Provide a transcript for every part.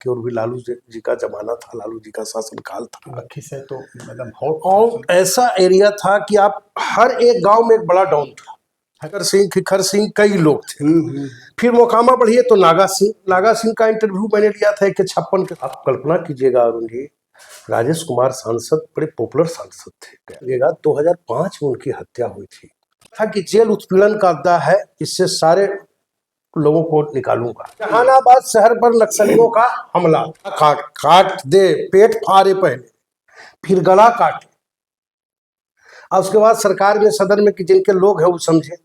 की ओर भी लालू जी का जमाना था, लालू जी का शासनकाल था। लखीसराय तो मतलब और ऐसा एरिया था कि आप हर एक गांव में एक बड़ा डॉन था। खिखर सिंह कई लोग थे। फिर मोकामा बढ़िए तो नागा सिंह का इंटरव्यू मैंने लिया था 156 के। आप कल्पना कीजिएगा अरुण जी, राजेश कुमार सांसद बड़े पॉपुलर सांसद थे। लगेगा 2005 में उनकी हत्या हुई थी। था कि जेल उत्पीड़न का अड्डा है, इससे सारे लोगों को निकालूंगा। जहानाबाद शहर पर नक्सलियों का हमला, काट दे, पेट फाड़े पहले, फिर गला काटे, और उसके बाद सरकार में सदन में कि जिनके लोग हैं वो समझे।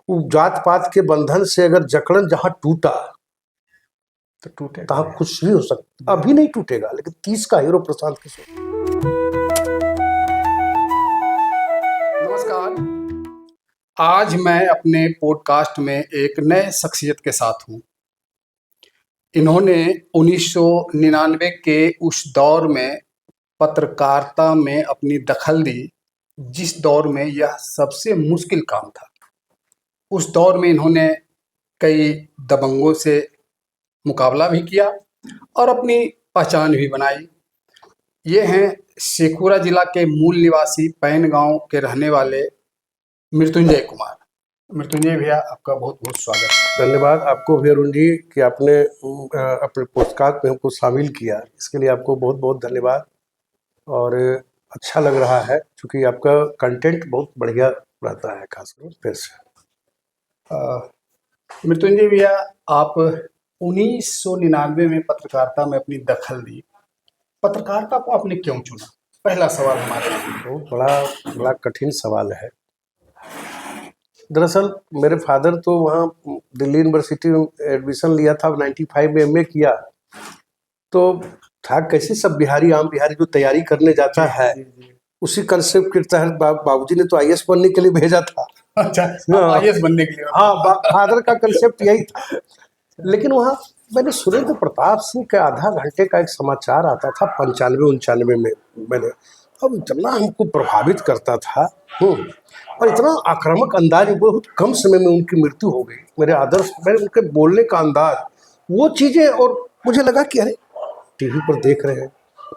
जात पात के बंधन से अगर जकड़न जहां टूटा तो टूटे, तो कुछ भी हो सकता। अभी नहीं टूटेगा, लेकिन 30 का हीरो प्रशांत किशोर। नमस्कार, आज मैं अपने पॉडकास्ट में एक नए शख्सियत के साथ हूँ। इन्होंने 1999 के उस दौर में पत्रकारिता में अपनी दखल दी, जिस दौर में यह सबसे मुश्किल काम था। उस दौर में इन्होंने कई दबंगों से मुकाबला भी किया और अपनी पहचान भी बनाई। ये हैं शेखपुरा जिला के मूल निवासी पैन गांव के रहने वाले मृत्युंजय कुमार। मृत्युंजय भैया, आपका बहुत बहुत स्वागत है। धन्यवाद आपको भी अरुण जी कि आपने अपने पॉडकास्ट में हमको शामिल किया, इसके लिए आपको बहुत बहुत धन्यवाद। और अच्छा लग रहा है क्योंकि आपका कंटेंट बहुत बढ़िया रहता है, खासकर फिर से। मृत्युंजय भैया, आप 1999 में पत्रकारिता में अपनी दखल दी। पत्रकारिता को आपने क्यों चुना? पहला सवाल हमारे लिए। बहुत बड़ा कठिन सवाल है। दरअसल मेरे फादर तो वहाँ दिल्ली यूनिवर्सिटी में एडमिशन लिया था, 95 में एमए किया। तो था कैसे सब बिहारी, आम बिहारी जो तैयारी करने जाता है, उसी कंसेप्ट के तहत बाबूजी ने तो आईएएस बनने के लिए भेजा था। अच्छा, आईएएस बनने के लिए? हाँ, फादर का कंसेप्ट यही था। लेकिन वहाँ मैंने सुरेंद्र प्रताप सिंह का आधा घंटे का एक समाचार आता था 95-99 में। मैंने अब इतना हमको प्रभावित करता था, और इतना आक्रामक अंदाज, बहुत कम समय में उनकी मृत्यु हो गई। मेरे आदर्श, मेरे उनके बोलने का अंदाज, वो चीजें, और मुझे लगा कि अरे टीवी पर देख रहे हैं,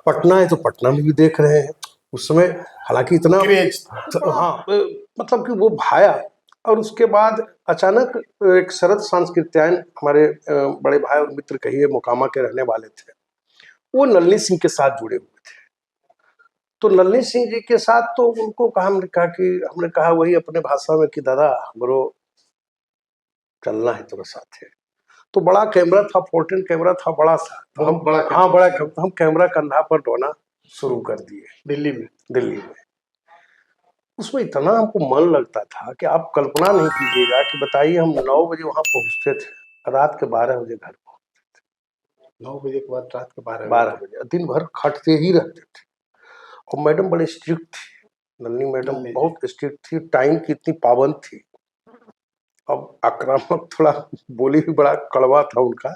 पटना है तो पटना में भी देख रहे हैं। उस समय हालांकि इतना हाँ, मतलब कि वो भाया। और उसके बाद अचानक एक शरद सांस्कृत्यायन, हमारे बड़े भाई और मित्र कहिए, मोकामा के रहने वाले थे, वो नलिनी सिंह के साथ जुड़े हुए थे। तो नलिनी सिंह जी के साथ तो उनको कहा, हमने कहा वही अपने भाषा में कि दादा हमरो चलना है तुम्हारे साथ है। तो बड़ा कैमरा था, 14 कैमरा था, बड़ा सा। तो हम कैमरा कंधा पर ढोना शुरू कर दिए दिल्ली में। उसमें इतना हमको मन लगता था कि आप कल्पना नहीं कीजिएगा कि बताइए, हम 9 बजे वहां पहुंचते थे, रात के 12 बजे घर पहुंचते थे। 9 बजे के बाद रात के 12 बजे दिन भर खटते ही रहते थे। और मैडम बड़े स्ट्रिक्ट थी, नन्नी मैडम बहुत स्ट्रिक्ट थी, टाइम की इतनी पाबंद थी। अब आक्रामक, थोड़ा बोली भी बड़ा कड़वा था उनका,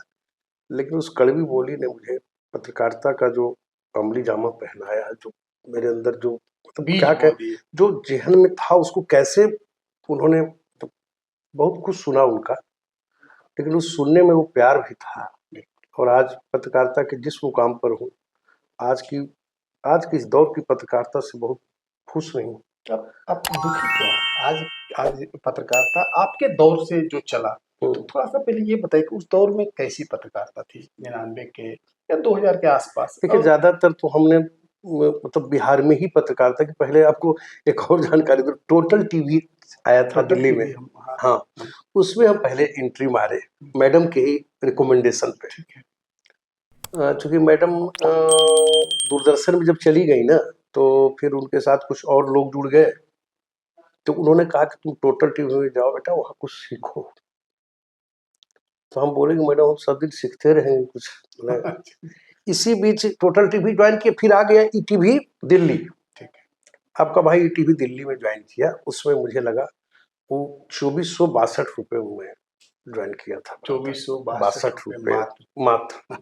लेकिन उस कड़वी बोली ने मुझे पत्रकारिता का जो अमली जामा पहनाया, जो मेरे अंदर जो मतलब क्या कहे, जो जहन में था उसको कैसे उन्होंने, तो बहुत कुछ सुना उनका, लेकिन उस सुनने में वो प्यार भी था। और आज पत्रकारिता के जिस मुकाम पर हूँ, आज की इस दौर की पत्रकारिता से बहुत खुश नहीं हूँ। आप दुखी क्यों? आज पत्रकारिता आपके दौर से जो चला, तो थोड़ा सा पहले ये बताइए कि उस दौर में कैसी पत्रकारिता थी 99 के या 2000 के आसपास? देखिए, ज्यादातर तो हमने मतलब बिहार में ही पत्रकारिता की, पहले आपको एक और जानकारी दो, टोटल टीवी आया था दिल्ली में। हाँ, उसमें हम पहले एंट्री मारे मैडम के ही रिकमेंडेशन पे। चूंकि मैडम दूरदर्शन में जब चली गई ना, तो फिर उनके साथ कुछ और लोग जुड़ गए। तो उन्होंने कहा कि तुम टोटल टीवी में जाओ बेटा, वहां कुछ सीखो। तो हम बोले कि मैडम हम सब दिन सीखते रहेंगे कुछ। इसी बीच टोटल टीवी ज्वाइन किया, फिर आ गया ईटीवी दिल्ली। ठीक है, आपका भाई ईटीवी दिल्ली में ज्वाइन किया। उसमें मुझे लगा वो 2462 रुपये में ज्वाइन किया था। 2462 रुपये मात्र।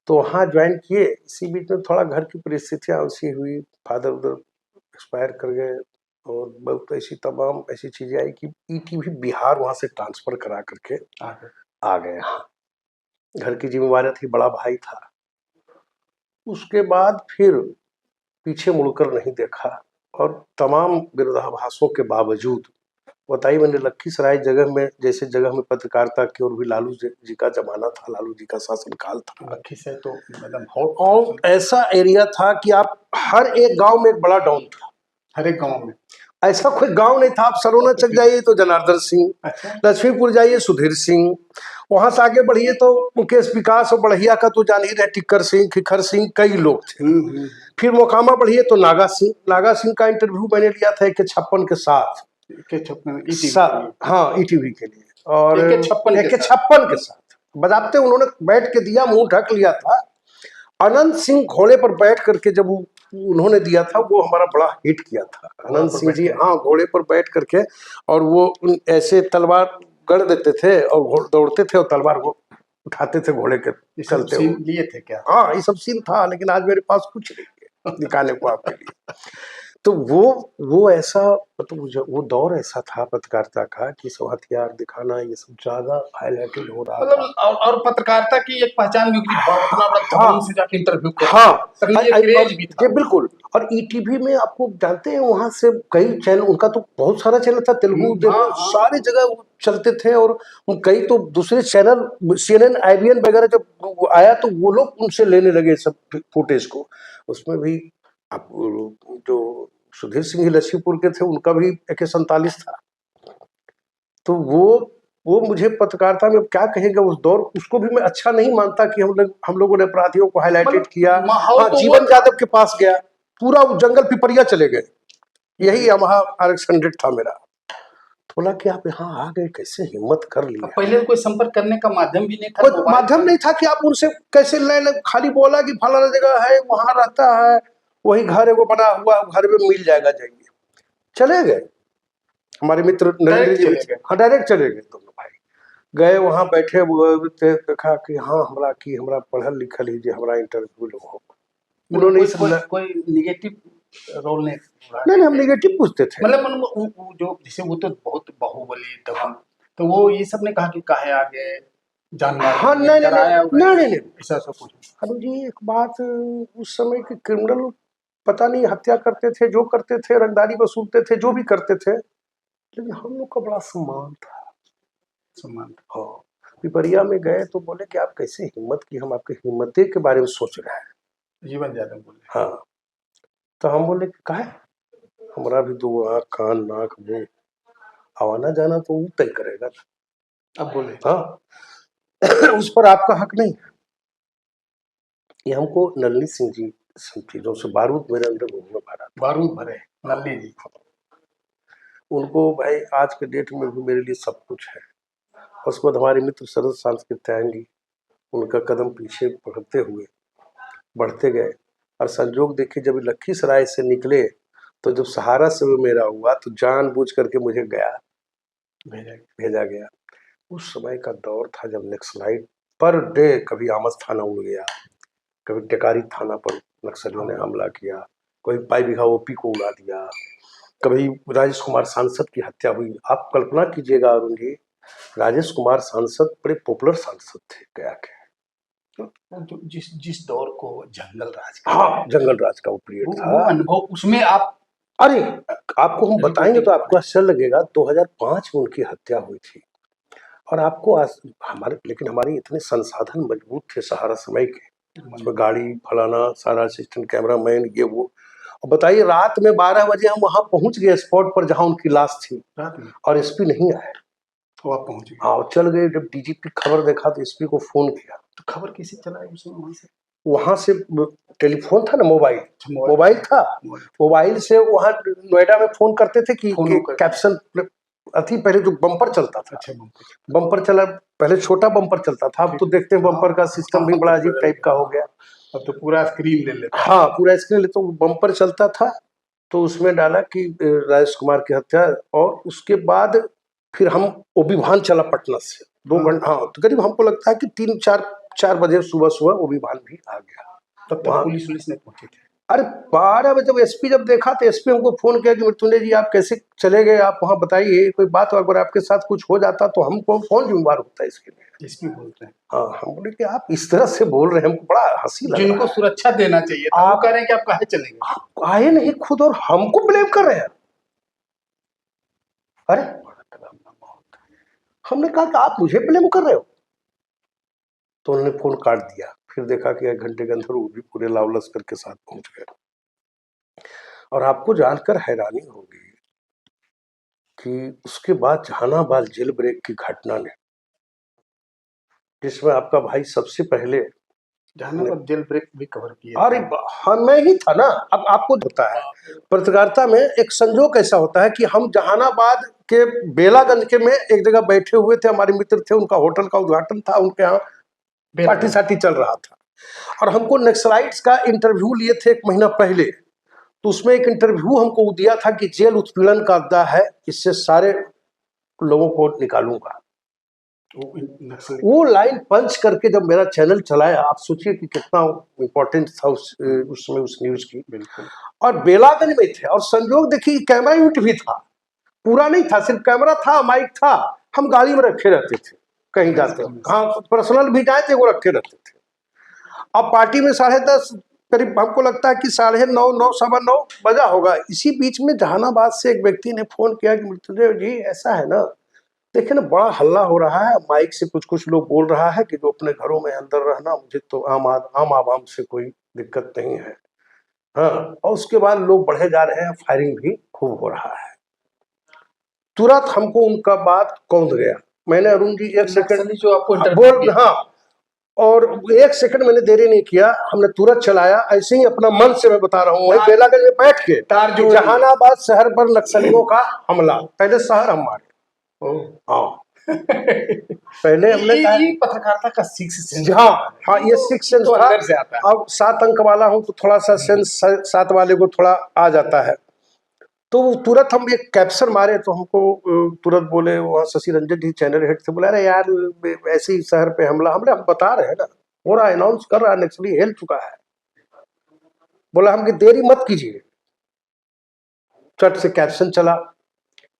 तो वहाँ ज्वाइन किए। इसी बीच में थोड़ा घर की परिस्थितियाँ ऐसी हुई, फादर उधर एक्सपायर कर गए, और बहुत ऐसी तमाम ऐसी चीजें आई कि ईटीवी बिहार वहाँ से ट्रांसफर करा करके आ गए यहाँ। घर की जिम्मेवारी थी, बड़ा भाई था। उसके बाद फिर पीछे मुड़कर नहीं देखा, और तमाम विरोधाभासों के बावजूद, बताइए, मैंने लखीसराय जगह में, जैसे जगह में पत्रकारिता की, और भी लालू जी का जमाना था, लालू जी का शासनकाल था। लखीसराय तो मतलब बहुत और ऐसा एरिया था कि आप हर एक गांव में एक बड़ा डॉन था। हर एक गांव में ऐसा कोई गांव नहीं था। आप सरोना चक जाइए तो जनार्दन सिंह, अच्छा लक्ष्मीपुर जाइए सुधीर सिंह, वहां से आगे बढ़िए तो मुकेश विकास और बढ़िया का तो जान ही रहे, टिक्कर सिंह, खिखर सिंह, कई लोग थे। फिर मोकामा बढ़िए तो नागा सिंह। नागा सिंह का इंटरव्यू मैंने लिया था AK-56 के साथ। हाँ, ETV के लिए, और AK-56 के साथ बजाते उन्होंने बैठ के दिया, मुंह ढक लिया था। अनंत सिंह घोड़े पर बैठ करके जब उन्होंने दिया था, वो हमारा बड़ा हिट किया था। अनंत सिंह जी, हाँ, घोड़े पर बैठ करके, और वो ऐसे तलवार गड़ देते थे और दौड़ते थे और तलवार को उठाते थे घोड़े के चलते हुए। लिए थे क्या? हाँ, ये सब सीन था, लेकिन आज मेरे पास कुछ नहीं है दिखाने को आपके लिए। तो वो ऐसा, मतलब वो दौर ऐसा था पत्रकारिता का कि सब हथियार दिखाना, ये सब ज्यादा हाईलाइटेड हो रहा था। और पत्रकारिता की एक पहचान भी, इतना बड़ा दबंग से जाके इंटरव्यू करना। हाँ, ये क्रेज भी था। बिल्कुल। और ETV में आपको जानते हैं, वहां से कई चैनल, उनका तो बहुत सारा चैनल था, तेलुगु, सारी जगह वो चलते थे। और कई तो दूसरे चैनल, CNN, IBN वगैरह जब आया तो वो लोग उनसे लेने लगे सब फुटेज को। उसमें भी आप जो सुधीर सिंह ही लक्ष्मीपुर के थे, उनका भी AK-47 था। तो वो मुझे पत्रकारिता में क्या कहेंगे उस दौर, उसको भी मैं अच्छा नहीं मानता कि हम लोगों ने अपराधियों को हाईलाइटेड किया। हाँ, जीवन यादव के पास गया, पूरा जंगल पिपरिया चले गए, यही वहाँ आरक्षण डेट था मेरा। बोला कि आप यहाँ आ गए, कैसे हिम्मत कर लिया। पहले कोई संपर्क करने का माध्यम भी नहीं था, कोई माध्यम नहीं था कि आप उनसे कैसे ले, खाली बोला कि फलाना जगह है, वहां रहता है, वही घर है वो बना हुआ, घर में मिल जाएगा, जाइए। चले गए हमारे मित्र नरेंद्र जी। हाँ, डायरेक्ट चले गए दोनों भाई। गए वहां बैठे हुए थे, देखा कि हाँ हमरा पढ़ल लिखल ही जे हमरा इंटरव्यू लो। उन्होंने कोई निगेटिव रोल नहीं, हम निगेटिव पूछते थे। मतलब जो जैसे वो तो बहुत बाहुबली दबंग, तो वो ये सब ने कहा कि काहे आगे जानना। हाँ, नहीं, ऐसा सब कुछ। अनु जी, एक बात, उस समय के क्रिमिनल पता नहीं हत्या करते थे, जो करते थे, रंगदारी वसूलते थे, जो भी करते थे, लेकिन हम लोग का बड़ा सम्मान था। हाँ, पिपरिया में गए तो बोले कि आप कैसे हिम्मत की, हम आपकी हिम्मते के बारे में सोच रहे हैं। जीवन यादव बोले। हाँ, तो हम बोले कि काहे, हमारा भी दो आँख, कान, नाक, मुंह, आवाना जाना तो वो तय करेगा। अब बोले हाँ उस पर आपका हक नहीं। ये हमको नलिनी सिंह जी सब चीजों से, बारूद मेरे अंदर घूमने भरा, बारूद भरे नलिनी जी। उनको भाई आज के डेट में भी मेरे लिए सब कुछ है। उसके बाद हमारे मित्र शरद सांस्कृत्यायन, उनका कदम पीछे बढ़ते गए। और संजोग देखिए, जब लखीसराय से निकले तो जब सहारा से वो मेरा हुआ, तो जानबूझ करके मुझे भेजा गया। उस समय का दौर था जब नक्सलाइट पर डे, कभी आमस थाना उड़ गया, कभी टेकारी थाना पर नक्सलियों ने हमला किया, कभी पाई बिघा OP को उड़ा दिया, कभी राजेश कुमार सांसद की हत्या हुई। आप कल्पना कीजिएगा अरुण जी, राजेश कुमार सांसद बड़े पॉपुलर सांसद थे गया के। जिस दौर को जंगल राज, हाँ, जंगल राज का वो पीरियड था। वो अनुभव उसमें आप, अरे आपको हम बताएंगे तो आपको आश्चर्य लगेगा। 2005 में उनकी हत्या हुई थी, और आपको लेकिन हमारे इतने संसाधन मजबूत थे सहारा समय के, उसमें गाड़ी फलाना सारा असिस्टेंट कैमरामैन, ये वो। और बताइए, रात में 12 बजे हम वहां पहुंच गए स्पॉट पर जहां उनकी लाश थी, और SP नहीं आए। तो आप पहुंच गए? हाँ, चल गए। जब DGP खबर देखा तो SP को फोन किया। तो खबर कैसे चला वहां से टेलीफोन था ना, मोबाइल था, मोबाइल से वहां नोएडा में फोन करते थे कि कैप्शन अथी, पहले जो बम्पर चलता था। अच्छा, बम्पर चला, पहले छोटा बम्पर चलता था, अब तो देखते हैं बम्पर का सिस्टम भी बड़ा अजीब टाइप का हो गया, अब तो पूरा स्क्रीन ले लेता। हाँ, पूरा स्क्रीन ले। तो बम्पर चलता था, तो उसमें डाला कि राजेश कुमार की हत्या। और उसके बाद फिर हम ओबीभान चला पटना से 2 घंटा। हाँ, तो करीब हमको लगता है कि 3-4 बजे सुबह ओबीभान भी आ गया। तब तक पुलिस ने पहुंचे थे? अरे 12 बजे जब एसपी जब देखा तो एसपी हमको फोन किया कि मृत्युंजय जी आप कैसे चले गए, आप वहाँ बताइए, कोई बात अगर आपके साथ कुछ हो जाता तो हमको कौन जिम्मेवार होता है इसके लिए। एसपी बोलते हैं हाँ, हम बोले कि आप इस तरह से बोल रहे हैं, हमको बड़ा हंसी लग जिनको रहा है। सुरक्षा देना चाहिए था, वो आप कह रहे हैं कि आप काहे चले गए। आप आए नहीं खुद और हमको ब्लेम कर रहे हैं। अरे हमने कहा कि आप मुझे ब्लेम कर रहे हो, तो उन्होंने फोन काट दिया। फिर देखा कि 1 घंटे के अंदर वो भी पूरे लाव लश्कर के साथ पहुंच गए। और आपको जानकर हैरानी होगी कि उसके बाद जहानाबाद जेल ब्रेक की घटना ने, जिसमें आपका भाई सबसे पहले, जहानाबाद जेल ब्रेक भी कवर किया। अरे मैं ही था ना। अब आपको होता है पत्रकारिता में एक संजोग ऐसा होता है कि हम जहानाबाद के बेलागंज के में एक जगह बैठे हुए थे, हमारे मित्र थे, उनका होटल का उद्घाटन था, उनके यहाँ पार्टी साटी चल रहा था, और हमको नक्सलाइट्स का इंटरव्यू लिए थे 1 महीना पहले। तो उसमें एक इंटरव्यू हमको दिया था कि जेल उत्पीड़न का अड्डा है, इससे सारे लोगों को निकालूंगा। वो लाइन पंच करके जब मेरा चैनल चलाया, आप सोचिए कि कितना इम्पोर्टेंट था उसमें उस न्यूज की। बिल्कुल। और बेलागंज में थे, और संजोग देखिए कैमरा यूनिट भी था, पूरा नहीं था, सिर्फ कैमरा था, माइक था, हम गाड़ी में रखे रहते थे कहीं जाते, हाँ पर्सनल भी जाए थे वो रखे रहते थे। अब पार्टी में 10:30 करीब, हमको लगता है कि 9:30 9:15 बजा होगा। इसी बीच में जहानाबाद से एक व्यक्ति ने फोन किया कि मृत्युंजय जी ऐसा है ना, देखिए ना बड़ा हल्ला हो रहा है, माइक से कुछ कुछ लोग बोल रहा है कि जो अपने घरों में अंदर रहना, मुझे तो आम आवाम से कोई दिक्कत नहीं है। हाँ, और उसके बाद लोग बढ़े जा रहे हैं, फायरिंग भी खूब हो रहा है। तुरंत हमको उनका बात कौंध गया। मैंने अरुण जी 1 सेकंड जो आपको बोल, हाँ, और 1 सेकंड मैंने देरी नहीं किया, हमने तुरंत चलाया, ऐसे ही अपना मन से मैं बता रहा हूँ, वही बेलागंज में बैठ के जहानाबाद शहर पर नक्सलियों का हमला, पहले शहर हम मारे। हाँ पहले हमने कहा ये पत्रकारिता का सिक्स सेंस। हाँ हाँ, ये सिक्स सेंस तो था। अंदर से आता है। अब 7 अंक वाला हूँ तो थोड़ा सा सेंस 7 वाले को थोड़ा आ जाता है। तो तुरंत हम एक कैप्शन मारे तो हमको तुरंत बोले, वहाँ शशि रंजन जी चैनल हेड थे, बोला अरे यार ऐसे ही शहर पे हमला, हमने हम बता रहे हैं ना, हो रहा अनाउंस कर रहा है, नक्सली हिल चुका है। बोला हम कि देरी मत कीजिए, चट से कैप्शन चला।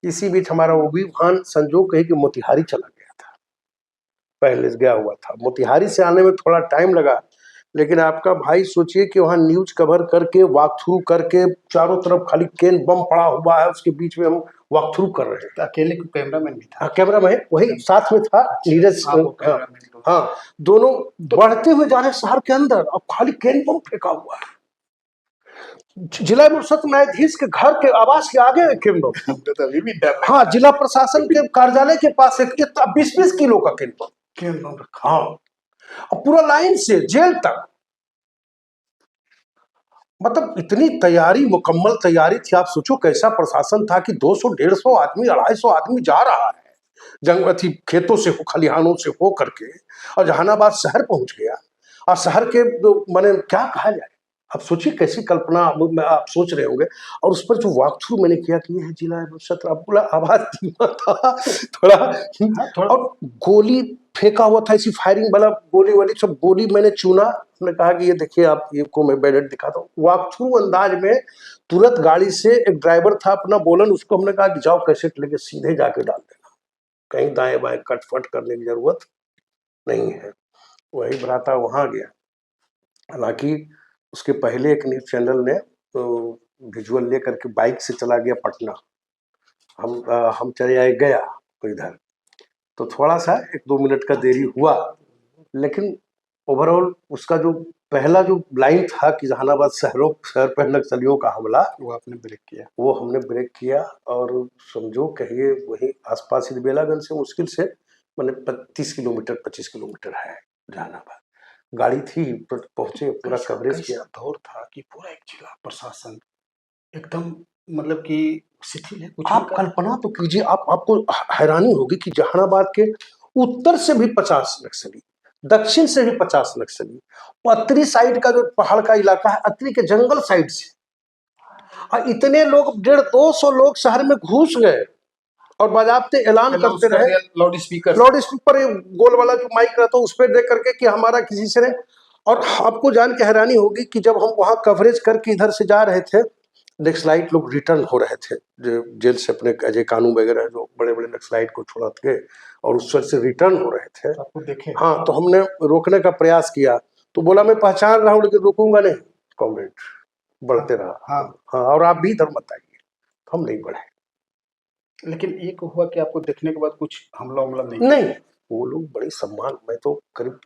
इसी बीच हमारा वो भी वाहन संजोग कही कि मोतिहारी चला गया था, पहले गया हुआ था। मोतिहारी से आने में थोड़ा टाइम लगा, लेकिन आपका भाई सोचिए कि वहाँ न्यूज कवर करके, वॉक थ्रू करके, चारों तरफ खाली केन बम पड़ा हुआ है, उसके बीच में हम वॉक थ्रू कर रहे हैं। अकेले कैमरामैन भी था। हाँ कैमरामैन वही साथ में था, नीरज। हाँ, दोनों बढ़ते हुए जा रहे शहर के अंदर, अब खाली केन बम फेंका हुआ है। जिला न्यायाधीश के घर के आवास के आगे केन बम, तो अभी भी डर। हाँ, जिला प्रशासन के कार्यालय के पास एक 20-20 किलो का केन बम रखा। हाँ, और पूरा लाइन से जेल तक, मतलब इतनी तैयारी, मुकम्मल तैयारी थी। आप सोचो कैसा प्रशासन था कि 200-150 आदमी, 250 आदमी जा रहा है जंगल खेतों से हो, खलिहानों से हो करके, और जहानाबाद शहर पहुंच गया। और शहर के मैंने क्या कहा जाए, आप सोचिए कैसी कल्पना आप सोच रहे होंगे। और उस पर जो वॉक थ्रू मैंने किया कि यह जिला सत्र, बोला आवाज धीमा था थोड़ा, और गोली फेंका हुआ था, ऐसी फायरिंग वाला गोली वाली सब गोली मैंने चुना। हमने कहा कि ये देखिए आप, ये को मैं बैलेट दिखाता हूँ। वॉक थ्रू अंदाज में तुरंत गाड़ी से एक ड्राइवर था अपना बोलन, उसको हमने कहा कि जाओ कैसेट लेके सीधे जाके डाल देना, कहीं दाएं बाएं कटफट करने की जरूरत नहीं है। वही भ्राता वहां गया। हालांकि उसके पहले एक न्यूज चैनल ने तो विजुअल लेकर के बाइक से चला गया पटना, हम चले आए गया तो इधर, तो थोड़ा सा 1-2 मिनट का देरी हुआ, लेकिन ओवरऑल उसका जो पहला जो लाइन था कि जहानाबाद शहर पर नक्सलियों का हमला, वो आपने ब्रेक किया, वो हमने ब्रेक किया। और समझो कहिए वही आसपास ही बेलागंज से मुश्किल से मैंने 25 किलोमीटर है जहानाबाद। गाड़ी थी, पहुंचे, पूरा कवरेज किया। दौर था कि पूरा एक जिला प्रशासन एकदम, मतलब कि शिथिल है। कुछ आप कल्पना तो कीजिए, आपको हैरानी होगी कि जहानाबाद के उत्तर से भी 50 नक्सली, दक्षिण से भी 50 नक्सली, अत्तरी साइड का जो पहाड़ का इलाका है, अत्तरी के जंगल साइड से, और इतने लोग 150-200 लोग शहर में घुस गए और बाजाबते ऐलान करते रहे, लाउड स्पीकर गोल वाला जो माइक रहता है उस पर देख करके कि हमारा किसी से नहीं। और आपको जान के हैरानी होगी कि जब हम वहाँ कवरेज करके इधर से जा रहे थे, नक्सलाइट लोग रिटर्न हो रहे थे, जो जेल से अपने अजय कानू वगैरह जो बड़े बड़े नक्सलाइट को छोड़ा के और उस सर से रिटर्न हो रहे थे। आपको देखे? हाँ, तो हमने रोकने का प्रयास किया, तो बोला मैं पहचान रहा हूँ लेकिन रुकूंगा नहीं कॉमरेड, बढ़ते रहा। हाँ। हाँ, और आप भी इधर मत आइए। हम नहीं बढ़े। लेकिन ये हुआ कि आपको देखने के बाद कुछ हमला उमला नहीं? नहीं, वो लोग बड़े सम्मान, मैं तो करीब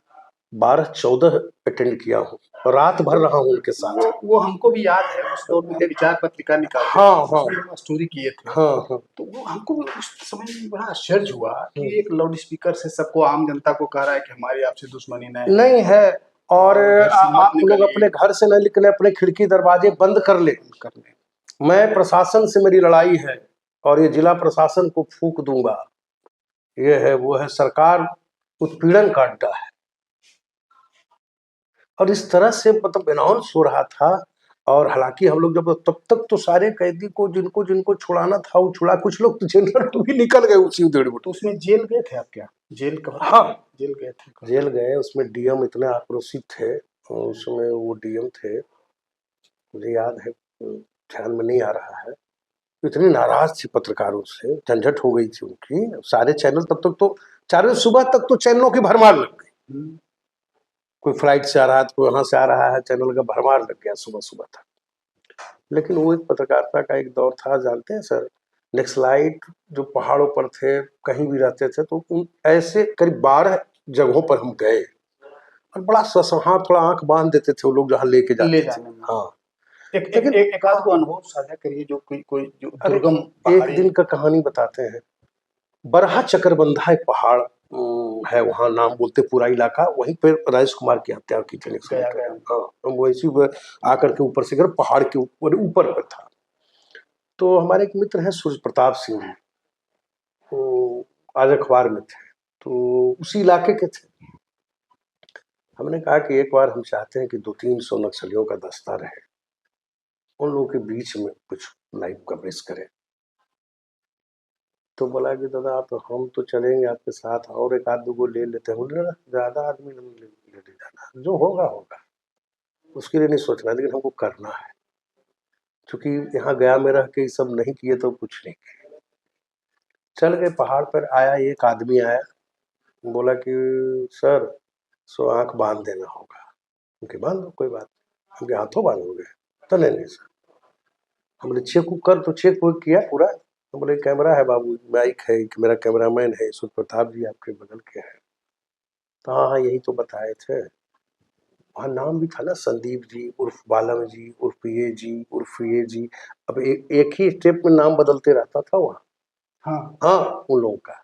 12-14 अटेंड किया हूँ, रात भर रहा हूँ उनके साथ। वो हमको भी याद है, उस दौर में विचार पत्रिका निकालते थे, हाँ हाँ उसमें स्टोरी किए थे। हाँ हाँ। तो वो हमको भी उस समय में बड़ा आश्चर्य हुआ कि एक लाउड स्पीकर से सबको, आम जनता को कह रहा है कि हमारी आपसे दुश्मनी नहीं है, और घर से मत आप लोग निकलिए। अपने घर से नहीं निकले, अपने खिड़की दरवाजे बंद कर ले। मैं प्रशासन से मेरी लड़ाई है और ये जिला प्रशासन को फूंक दूंगा, ये है वो है, सरकार उत्पीड़न का अड्डा है। और इस तरह से मतलब अनाउंस हो रहा था। और हालांकि हम लोग जब तब तक तो सारे कैदी को जिनको जिनको छुड़ाना था वो छुड़ा, कुछ लोग तो जनरल भी निकल गए उसी डेढ़। तो उसमें जेल गए थे आप क्या? जेल कब? हाँ, जेल गए थे। जेल गए, उसमें डीएम इतने आक्रोशित थे, उसमें वो डीएम थे, मुझे याद है, ध्यान में नहीं आ रहा है, इतनी नाराज थी पत्रकारों से, झंझट हो गई थी उनकी। सारे चैनल तब तक तो 4 बजे सुबह तक तो चैनलों की भरमार लग गई। कोई फ्लाइट से आ रहा है, कोई वहां से आ रहा है, चैनल का भरमार लग गया सुबह सुबह तक। लेकिन वो एक पत्रकारिता का एक दौर था, जानते हैं सर, नक्सलाइट जो पहाड़ों पर थे, कहीं भी रहते थे, तो उन ऐसे करीब 12 जगहों पर हम गए और बड़ा ससहा, थोड़ा आंख बांध देते थे वो लोग जहाँ लेके जाते थे। हाँ, एक आध को अनुभव साझा करिए जो कोई जो दुर्गम एक दिन का कहानी बताते हैं। बरहा चकरबंधा एक पहाड़ है, वहाँ नाम बोलते पूरा इलाका, वहीं पे राजेश कुमार की हत्या की थी। हाँ, वैसी आकर के ऊपर से पहाड़ के ऊपर पर था। तो हमारे एक मित्र हैं सूर्य प्रताप सिंह जी, तो आज अखबार में थे, तो उसी इलाके के थे। हमने कहा कि एक बार हम चाहते हैं कि 200-300 नक्सलियों का दस्ता रहे, उन लोगों के बीच में कुछ लाइव कवरेज करें। तो बोला कि दादा आप, हम तो चलेंगे आपके साथ, और एक आध दो को ले लेते हैं। बोले ज्यादा आदमी ले जाना, जो होगा होगा, उसके लिए नहीं सोचना, लेकिन हमको करना है, क्योंकि यहाँ गया में रह के सब नहीं किए तो कुछ नहीं किए। चल गए पहाड़ पर। आया एक आदमी आया, बोला कि सर सो आंख बांध देना होगा। उनके बांध दो, कोई बात नहीं। उनके हाथों बांधोगे? तो नहीं सर। हमने चेक कर, तो चेक किया पूरा। तो बोले कैमरा है बाबू, माइक है, मेरा कैमरामैन है सूर्य प्रताप जी आपके बगल के हैं। तो हाँ हाँ यही तो बताए थे। वहाँ नाम भी था ना, संदीप जी उर्फ बालम जी उर्फ ये जी उर्फ ये जी। अब एक ही स्टेप में नाम बदलते रहता था वहाँ। हाँ, उन लोगों का।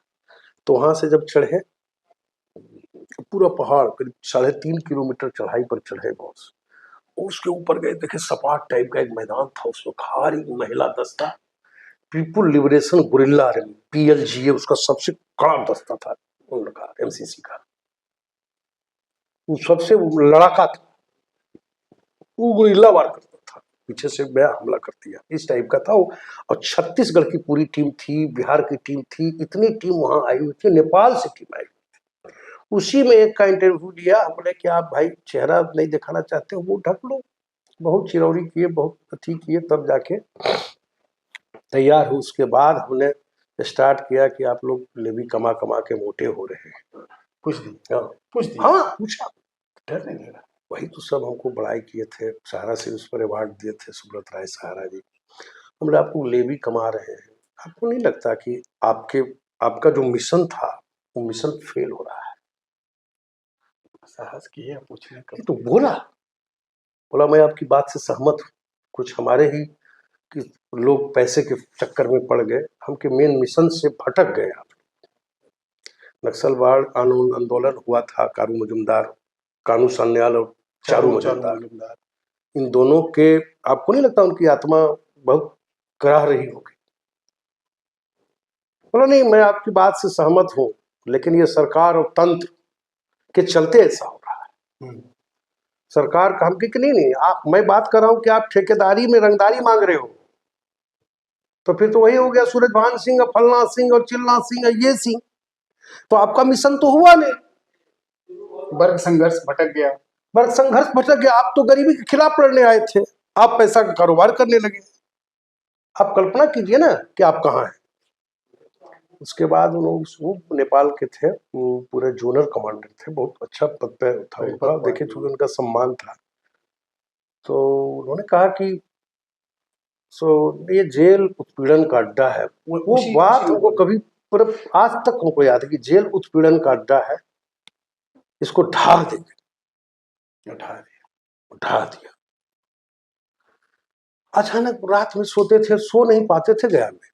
तो वहाँ से जब चढ़े, पूरा पहाड़ करीब 3.5 किलोमीटर चढ़ाई पर चढ़े बॉस, उसके ऊपर गए, देखे सपाट टाइप का एक मैदान था, उसमें खारी महिला दस्ता, people liberation guerrilla army PLGA उसका सबसे कड़ा दस्ता था उनका, MCC का। वो सबसे लड़ाका था, वो गुरिल्ला वार करता था, पीछे से गया हमला कर दिया, इस टाइप का था वो। और छत्तीसगढ़ की पूरी टीम थी, बिहार की टीम थी, इतनी टीम वहां आई हुई थी, नेपाल से टीम आई हुई थी। उसी में एक का इंटरव्यू लिया, बोले कि आप भाई चेहरा नहीं दिखाना चाहते हो, वो ढक लो। बहुत चिरौरी किए, बहुत अथी किए, तब जाके तैयार हो। उसके बाद हमने स्टार्ट किया कि आप लोग लेवी कमा कमा के मोटे हो रहे हैं। कुछ दिन हाँ पूछा, डर नहीं लगा। वही तो सब हमको बड़ाई किए थे, सहारा से उस पर अवार्ड दिए थे सुब्रत राय सहारा जी। हमने आपको लेवी कमा रहे हैं, आपको नहीं लगता कि आपका जो मिशन था वो मिशन फेल हो रहा है? साहस किए पूछने का। तो बोला मैं आपकी बात से सहमत हूँ, कुछ हमारे ही कि लोग पैसे के चक्कर में पड़ गए, हमके मेन मिशन से भटक गए आप। नक्सलवाड़ आंदोलन हुआ था, कानू सान्याल और चारू मजुमदार, इन दोनों के, आपको नहीं लगता उनकी आत्मा बहुत कराह रही होगी? बोला नहीं, मैं आपकी बात से सहमत हूँ, लेकिन ये सरकार और तंत्र के चलते ऐसा हो रहा है। सरकार काम की नहीं, आप, मैं बात कर रहा हूँ कि आप ठेकेदारी में रंगदारी मांग रहे हो, तो फिर तो वही हो गया, सूरजभान सिंह और फलना सिंह और चिल्ला सिंह और ये सिंह, तो आपका मिशन तो हुआ नहीं। वर्ग संघर्ष भटक गया। वर्ग संघर्ष भटक गया। आप तो गरीबी के खिलाफ लड़ने आए थे, आप पैसा का कारोबार करने लगे। आप कल्पना कीजिए ना कि आप कहाँ हैं। उसके बाद वो नेपाल के थे, वो पूरे जोनल कमांडर थे, बहुत अच्छा पद पे था उनका, देखिए चूंकि उनका सम्मान था। तो उन्होंने कहा कि ये जेल उत्पीड़न का अड्डा है। वो बात हमको कभी पर आज तक हमको याद है कि जेल उत्पीड़न का अड्डा है, इसको ढा देंगे। ढा दिया। अचानक रात में सोते थे, सो नहीं पाते थे गया में।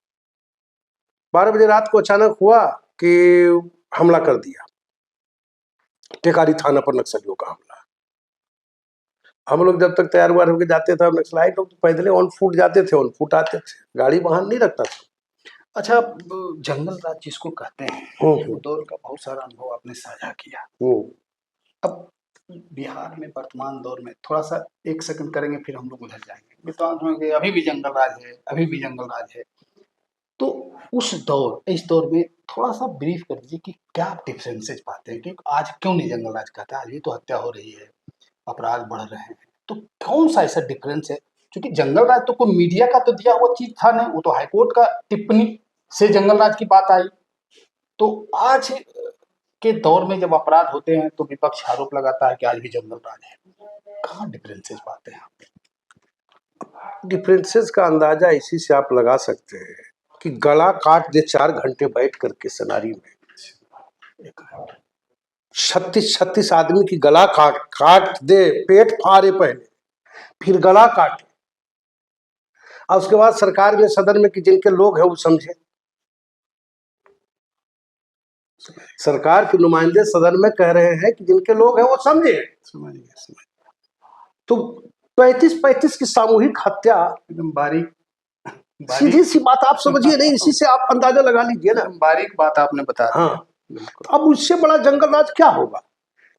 12 बजे रात को अचानक हुआ कि हमला कर दिया, टेकारी थाना पर नक्सलियों का हमला। हम लोग जब तक तैयार हुआ होकर जाते थे, नक्सलाइट लोग तो पैदल ऑन फुट जाते थे, ऑन फुट आते थे, गाड़ी वाहन नहीं रखता था। अच्छा, जंगल राज जिसको कहते हैं, वो दौर का बहुत सारा अनुभव आपने साझा किया। अब बिहार में वर्तमान दौर में थोड़ा सा 1 सेकंड करेंगे, फिर हम लोग उधर जाएंगे। विद्वान होंगे, अभी भी जंगल राज है, अभी भी जंगल राज है। तो उस दौर, इस दौर में थोड़ा सा ब्रीफ कर दीजिए कि क्या आप डिफरेंसेस पाते हैं कि आज क्यों नहीं जंगल राज कहता है? आज भी तो हत्या हो रही है, अपराध बढ़ रहे हैं, तो कौन सा ऐसा डिफरेंस है? क्योंकि जंगल राज तो कोई मीडिया का तो दिया हुआ चीज था नहीं, वो तो हाईकोर्ट का टिप्पणी से जंगल राज की बात आई। तो आज के दौर में जब अपराध होते हैं तो विपक्ष आरोप लगाता है कि आज भी जंगल राज है। कहाँ डिफरेंसेस पाते हैं आप? डिफरेंसेस का अंदाजा इसी से आप लगा सकते हैं कि गला काट दे 4 घंटे बैठ करके सनारी में, 36 आदमी की गला काट दे, पेट फाड़े पहले, फिर गला काटे, और उसके बाद सरकार में सदन में कि जिनके लोग हैं वो समझे। सरकार के नुमाइंदे सदन में कह रहे हैं कि जिनके लोग हैं वो समझे। तो 35 की सामूहिक हत्या, एकदम बारीक सीधी सी बात आप समझिए नहीं, इसी से आप अंदाजा लगा लीजिए ना। बारीक बात आपने बता दी। हाँ, अब उससे बड़ा जंगल राज क्या होगा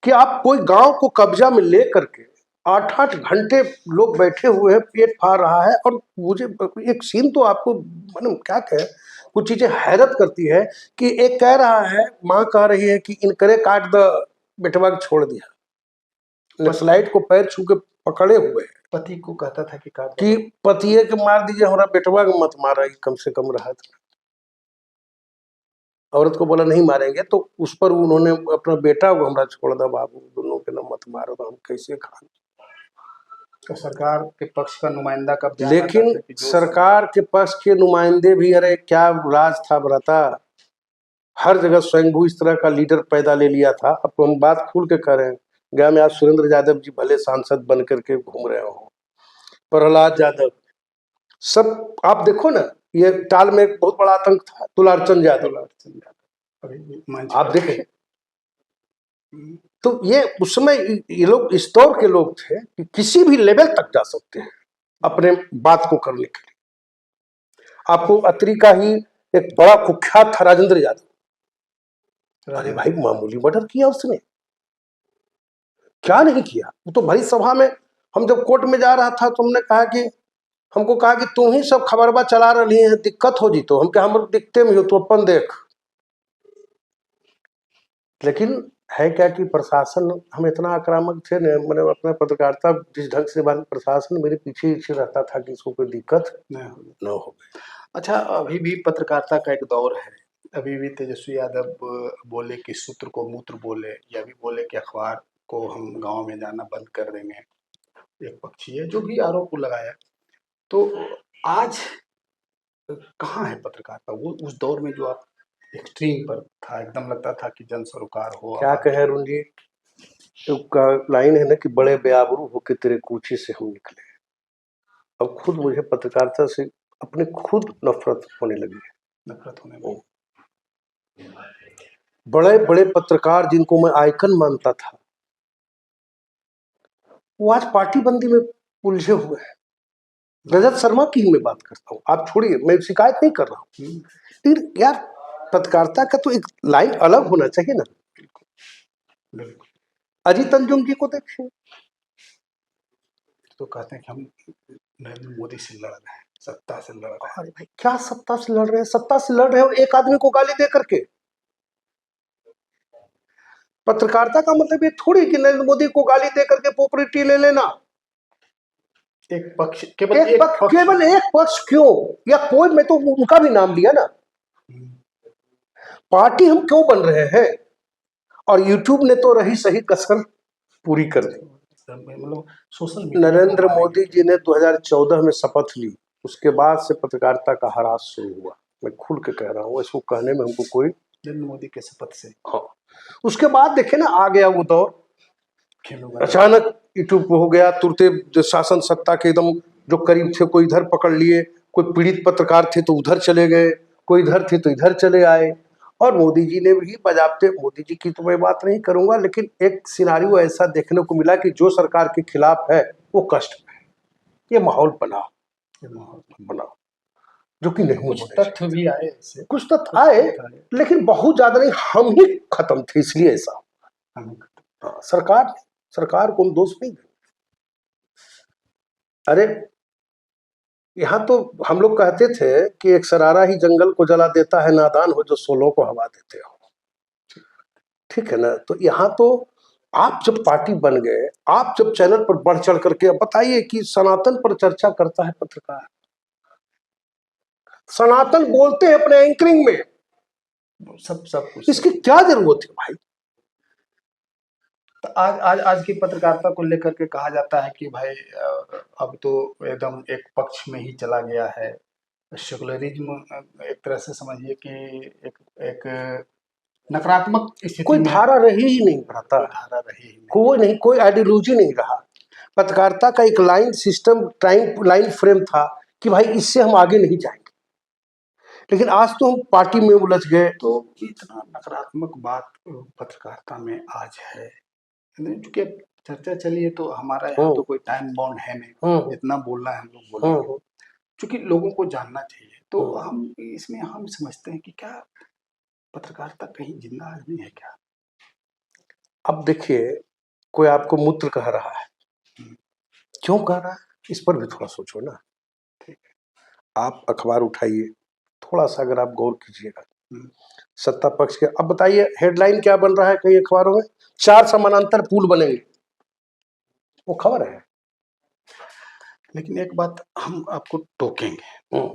कि आप कोई गांव को कब्जा में ले करके 8-8 घंटे लोग बैठे हुए हैं, पेट फाड़ रहा है। और मुझे एक सीन तो आपको मतलब क्या कहे, कुछ चीजें हैरत करती है कि एक कह रहा है, माँ कह रही है कि इनकरे काट द, बेटवा को छोड़ दिया, नक्सलाइट को पैर छू के पकड़े हुए हैं। पति को कहता था कि काट कि पतिये के मार दीजिए, हमारा बेटवा को मत मारा, कम से कम राहत। औरत को बोला नहीं मारेंगे, तो उस पर उन्होंने अपना बेटा को हमरा छोड़ दो बाबू, दोनों के ना मत मारो, तो हम कैसे खाएं। तो सरकार के पक्ष का नुमाइंदा का बयान, लेकिन सरकार के पक्ष के नुमाइंदे भी, अरे क्या राज था बराता, हर जगह स्वयंभू इस तरह का लीडर पैदा ले लिया था। अब हम बात खुल के कर रहे हैं, गया में आज सुरेंद्र यादव जी भले सांसद बन करके घूम रहे हो, प्रहलाद यादव, सब आप देखो ना, ये टाल में एक बहुत बड़ा आतंक था, दुलारचंद यादव, आप देखें। तो ये उस समय ये लोग इस दौर के लोग थे कि किसी भी लेवल तक जा सकते हैं अपने बात को करने के लिए। आपको अत्रि का ही एक बड़ा कुख्यात था राजेंद्र यादव, अरे भाई मामूली मर्डर किया उसने, क्या नहीं किया। वो तो भरी सभा में, हम जब कोर्ट में जा रहा था तो हमने कहा कि, हमको कहा कि तुम ही सब खबरबा चला रही है, दिक्कत हो जी, तो हम क्या, हम दिखते में हो तो अपन देख। लेकिन है क्या कि प्रशासन, हम इतना आक्रामक थे न, मैंने अपना पत्रकारिता जिस ढंग से प्रशासन मेरे पीछे रहता था कि इसको कोई दिक्कत न हो। अच्छा, अभी भी पत्रकारिता का एक दौर है, अभी भी तेजस्वी यादव बोले कि सूत्र को मूत्र बोले, या भी बोले कि अखबार को हम गांव में जाना बंद कर देंगे, एक पक्षी है जो भी आरोप लगाया। तो आज कहाँ है पत्रकारिता? वो उस दौर में जो आप एक्सट्रीम पर था, एकदम लगता था कि जन सरोकार हो। क्या कहे अरुण जी, तो लाइन है ना कि बड़े बेआबरू होके तेरे कूचे से हम निकले। अब खुद मुझे पत्रकारिता से अपने खुद नफरत होने लगी है, नफरत होने लगी। बड़े बड़े पत्रकार जिनको मैं आइकन मानता था, वो आज पार्टी बंदी में उलझे हुए हैं। रजत शर्मा की मैं बात करता हूँ, आप छोड़िए, मैं शिकायत नहीं कर रहा हूँ, लेकिन यार पत्रकारिता का तो एक लाइन अलग होना चाहिए ना। अजीत अंजुम जी को देखिए, तो कहते हैं कि हम नरेंद्र मोदी से लड़ रहे हैं, सत्ता से लड़ रहे हैं। अरे भाई क्या सत्ता से लड़ रहे हैं? सत्ता से लड़ रहे हो एक आदमी को गाली दे करके। पत्रकारिता का मतलब ये थोड़ी कि नरेंद्र मोदी को गाली दे करके पॉपुलैरिटी ले लेना। एक पक्ष, केवल एक पक्ष, केवल एक पक्ष क्यों, या कोई, मैं तो उनका भी नाम लिया ना, पार्टी हम क्यों बन रहे हैं। और यूट्यूब ने तो रही सही कसर पूरी कर दी। मतलब सोशल मीडिया, नरेंद्र मोदी जी ने 2014 में शपथ ली, उसके बाद से पत्रकारिता का ह्रास शुरू हुआ। मैं खुल के कह रहा हूँ, इसको कहने में हमको कोई, नरेंद्र मोदी के शपथ से। हाँ, उसके बाद देखे ना, आ गया वो दौर, अचानक यूट्यूब हो गया, तुरते जो शासन सत्ता के एकदम जो करीब थे, कोई इधर पकड़ लिए, कोई पीड़ित पत्रकार थे तो उधर चले गए, कोई इधर थे तो इधर चले आए। और मोदी जी ने भी बजाबते, मोदी जी की तो मैं बात नहीं करूंगा, लेकिन एक सिनारियो ऐसा देखने को मिला कि जो सरकार के खिलाफ है वो कष्ट में है। ये माहौल बना जो कि नहीं, कुछ तथ्य भी आए ऐसे, कुछ तथ्य आए, लेकिन बहुत ज्यादा नहीं, हम ही खत्म थे इसलिए ऐसा। हाँ, सरकार को हम दोष नहीं देंगे। अरे यहाँ तो हम लोग कहते थे कि एक सरारा ही जंगल को जला देता है, नादान हो जो सोलों को हवा देते हो। ठीक है ना। तो यहाँ तो आप जब पार्टी बन गए, आप जब चैनल पर बढ़ चढ़ करके, अब बताइए कि सनातन पर चर्चा करता है पत्रकार, सनातन बोलते हैं अपने एंकरिंग में, सब कुछ, इसकी क्या जरूरत है भाई। तो आज की पत्रकारिता को लेकर के कहा जाता है कि भाई अब तो एकदम एक पक्ष में ही चला गया है, सेकुलरिज्म एक तरह से समझिए कि एक नकारात्मक स्थिति कोई धारा रही ही नहीं, धारा रही ही नहीं, कोई नहीं, कोई आइडियोलॉजी नहीं रहा। पत्रकारिता का एक लाइन सिस्टम, लाइन फ्रेम था कि भाई इससे हम आगे नहीं जाएंगे, लेकिन आज तो हम पार्टी में उलझ गए। तो इतना नकारात्मक बात पत्रकारिता में आज है, क्योंकि चर्चा चलिए तो हमारा यहाँ तो कोई टाइम बाउंड है नहीं, जितना बोलना है हम लोग बोलेंगे, क्योंकि लोगों को जानना चाहिए। तो हम इसमें हम समझते हैं कि क्या पत्रकारिता कहीं जिंदा आदमी है क्या। अब देखिए, कोई आपको मूत्र कह रहा है, क्यों कह रहा है, इस पर भी थोड़ा सोचो ना। ठीक है, आप अखबार उठाइए, थोड़ा सा अगर आप गौर कीजिएगा, सत्ता पक्ष के, अब बताइए हेडलाइन क्या बन रहा है कई अखबारों में, 4 समानांतर पुल बनेंगे, वो खबर है। लेकिन एक बात हम आपको टोकेंगे,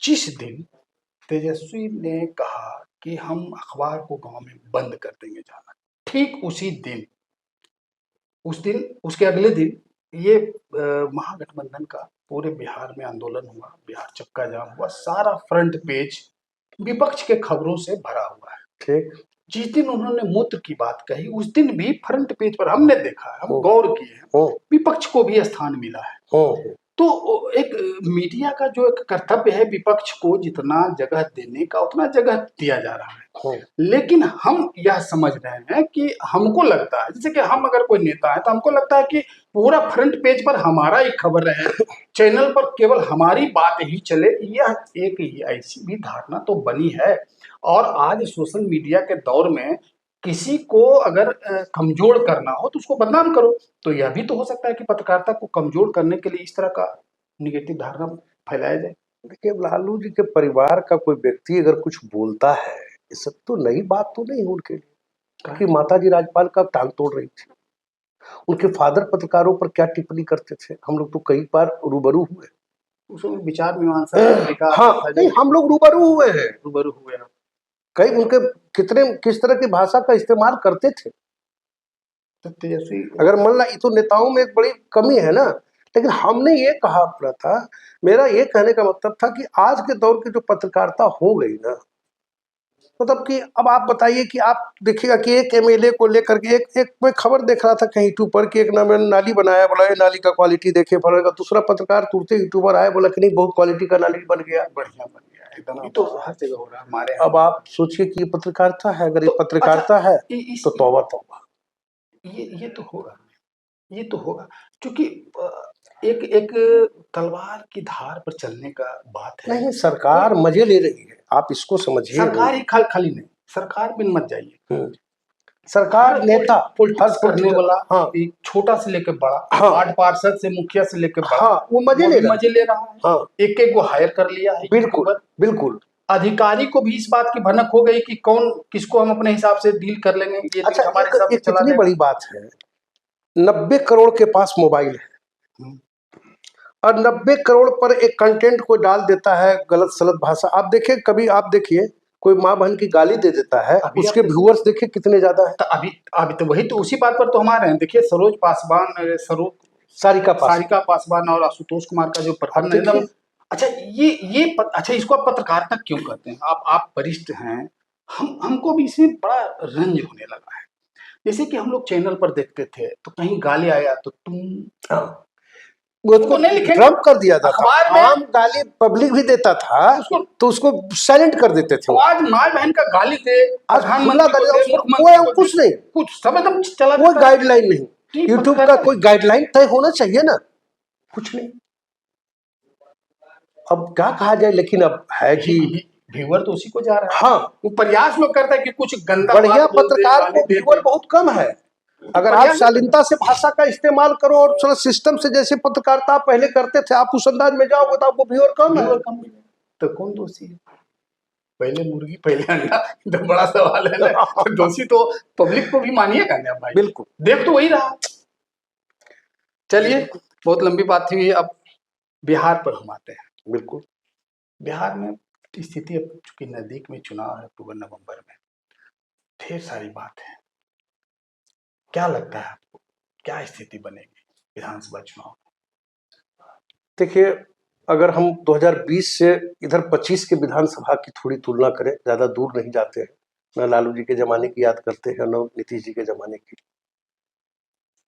जिस दिन तेजस्वी ने कहा कि हम अखबार को गांव में बंद कर देंगे जाना, ठीक उसी दिन, उसके अगले दिन ये महागठबंधन का पूरे बिहार में आंदोलन हुआ, बिहार चक्का जाम हुआ, सारा फ्रंट पेज विपक्ष के खबरों से भरा हुआ है। ठीक, जिस दिन उन्होंने मूत्र की बात कही, उस दिन भी फ्रंट पेज पर हमने देखा है, हम गौर किए हैं, विपक्ष को भी स्थान मिला है। तो एक मीडिया का जो एक कर्तव्य है, विपक्ष को जितना जगह देने का उतना जगह दिया जा रहा है। लेकिन हम यह समझ रहे हैं कि हमको लगता है, जैसे कि हम अगर कोई नेता है तो हमको लगता है कि पूरा फ्रंट पेज पर हमारा ही खबर रहे, चैनल पर केवल हमारी बात ही चले, यह एक ऐसी भी धारणा तो बनी है। और आज सोशल मीडिया के दौर में किसी को अगर कमजोर करना हो तो उसको बदनाम करो, तो यह भी तो हो सकता है कि पत्रकारिता को कमजोर करने के लिए इस तरह का निगेटिव धारणा फैलाया जाए। देखिए, लालू जी के परिवार का कोई व्यक्ति अगर कुछ बोलता है, ये सब तो नई बात तो नहीं उनके लिए, क्योंकि माता जी राज्यपाल का टांग तोड़ रही थी, उनके फादर पत्रकारों पर क्या टिप्पणी करते थे, हम लोग तो कई बार रूबरू हुए, उसमें विचार मीमांसा, हाँ नहीं, हम लोग रूबरू हुए हैं, कई उनके किस तरह की भाषा का इस्तेमाल करते थे। तो तेजस्वी, अगर मान ला, ये तो नेताओं में एक बड़ी कमी है ना, लेकिन हमने ये कहा अपना था, मेरा ये कहने का मतलब था कि आज के दौर की जो पत्रकारिता हो गई ना, मतलब कि अब आप बताइए कि आप देखिएगा कि एक एमएलए को लेकर के एक मैं खबर देख रहा था कहीं यूट्यूब पर कि एक नाली बनाया, बोला ये नाली का क्वालिटी देखे फलेगा, दूसरा पत्रकार तुरते यूट्यूबर आया, बोला कि नहीं बहुत क्वालिटी का नाली बन गया, बढ़िया बन गया एकदम। ये तो हर जगह हो रहा है हमारे। अब आप सोचिए कि ये पत्रकारिता है, अगर ये पत्रकारिता है तो तौबा तौबा, ये तो होगा, ये तो होगा, क्योंकि एक तलवार की धार पर चलने का बात है। नहीं, सरकार मजे ले रही है, आप इसको समझिए। सरकार ही खाली नहीं, सरकार बिन मत जाइए, सरकार नेता पॉलिटिक्स करने वाला, हाँ, एक छोटा से लेकर बड़ा, हाँ, 8 पार्षद से मुखिया से लेकर बड़ा, हाँ, वो मजे ले रहा है, हाँ, एक को हायर कर लिया है, बिल्कुल बिल्कुल। अधिकारी को भी इस बात की भनक हो गई कि कौन किसको हम अपने हिसाब से डील कर लेंगे, ये अच्छा, डील हमारे हिसाब से एक चला कितनी जाएगा। बड़ी बात है, 90 करोड़ के पास मोबाइल है हम्म, और 90 करोड़ पर एक कंटेंट कोई डाल देता है गलत सलत भाषा। आप देखिए, कभी आप देखिए कोई माँ बहन की गाली दे देता है, अभी आप उसके देखिए, व्यूअर्स देखिए कितने ज्यादा है। तो अभी अभी तो वही तो उसी बात पर तो हम आ रहे हैं। देखिए सरोज पासवान, सारिका पास सारिका पासवान और आशुतोष कुमार का जो आप प्रकरण है एकदम। देखिए, अच्छा अच्छा, इसको आप पत्रकारिता क्यों कहते हैं? आप वरिष्ठ हैं, हमको भी इसमें बड़ा रंज होने लगा है। जैसे कि हम लोग चैनल पर देखते थे तो कहीं गाली आया तो तुम हाँ, वो तो नहीं लिखेंगे ड्रम कर दिया जाता था, अखबार में आम गाली पब्लिक भी देता था उसको। तो उसको साइलेंट कर देते थे तो वहां। आज माँ बहन का गाली दे, आज खुला प्रधानमंत्री को गाली, दे, उस पर कोई मुख्यमंत्री को दे, अंकुश नहीं, कुछ सब एकदम चला कोई जाता है। गाइडलाइन नहीं। तो ये यूट्यूब का पत्रकारिता कोई गाइडलाइन तय होना चाहिए ना, कुछ नहीं। अब क्या कहा जाए, लेकिन अब है कि व्यूअर तो उसी को जा रहा है। हाँ, वो प्रयास लोग करता है कि कुछ गंदा बढ़िया बात बोल दे, पत्रकार गाली को दे व्यूअर दे। बहुत कम है। अगर आप प्रयास शालीनता से भाषा का इस्तेमाल करो और थोड़ा सिस्टम से, जैसे पत्रकारिता आप पहले करते थे, आप उस अंदाज में जाओगे तो आपको व्यूअर कम है। व्यूअर कम है। तो कौन दोषी है? पहले मुर्गी पहले अंडा, तो बड़ा सवाल है ना। तो दोषी तो पब्लिक को भी मानिएगा ना भाई। बिल्कुल, देख तो वही रहा। चलिए, बहुत लंबी बात हुई, अब बिहार पर हम आते हैं। बिल्कुल। बिहार में स्थिति अब चूंकि नजदीक में चुनाव है, अक्टूबर नवंबर में ढेर सारी बात है। क्या लगता है आपको, क्या स्थिति बनेगी विधानसभा चुनाव में? देखिए, अगर हम 2020 से इधर 25 के विधानसभा की थोड़ी तुलना करें, ज्यादा दूर नहीं जाते हैं, न लालू जी के जमाने की याद करते हैं, न नीतीश जी के जमाने की,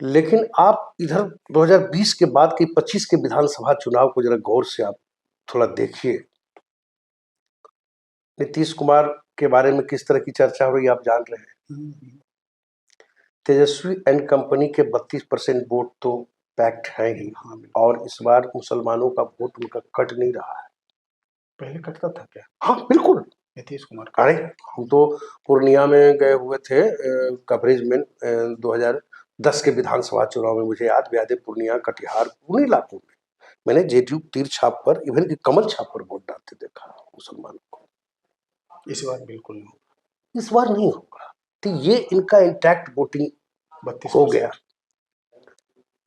लेकिन आप इधर 2020 के बाद के 25 के विधानसभा चुनाव को जरा गौर से आप थोड़ा देखिए। नीतीश कुमार के बारे में किस तरह की चर्चा हो रही है आप जान रहे हैं। तेजस्वी एंड कंपनी के 32% वोट तो पैक्ट है ही, और इस बार मुसलमानों का वोट उनका कट नहीं रहा है। पहले कटता था क्या? हाँ बिल्कुल, नीतीश कुमार का। अरे हम तो पूर्णिया में गए हुए थे कवरेज में 2010 के विधानसभा चुनाव में, मुझे याद है, पूर्णिया, कटिहार, उन इलाकों में मैंने जेडीयू तीर छाप पर, इवन की कमल छाप पर वोट डालते देखा मुसलमानों को। इस बार बिल्कुल नहीं होगा। इस बार नहीं होगा, तो ये इनका इंटैक्ट वोटिंग 32 हो गया।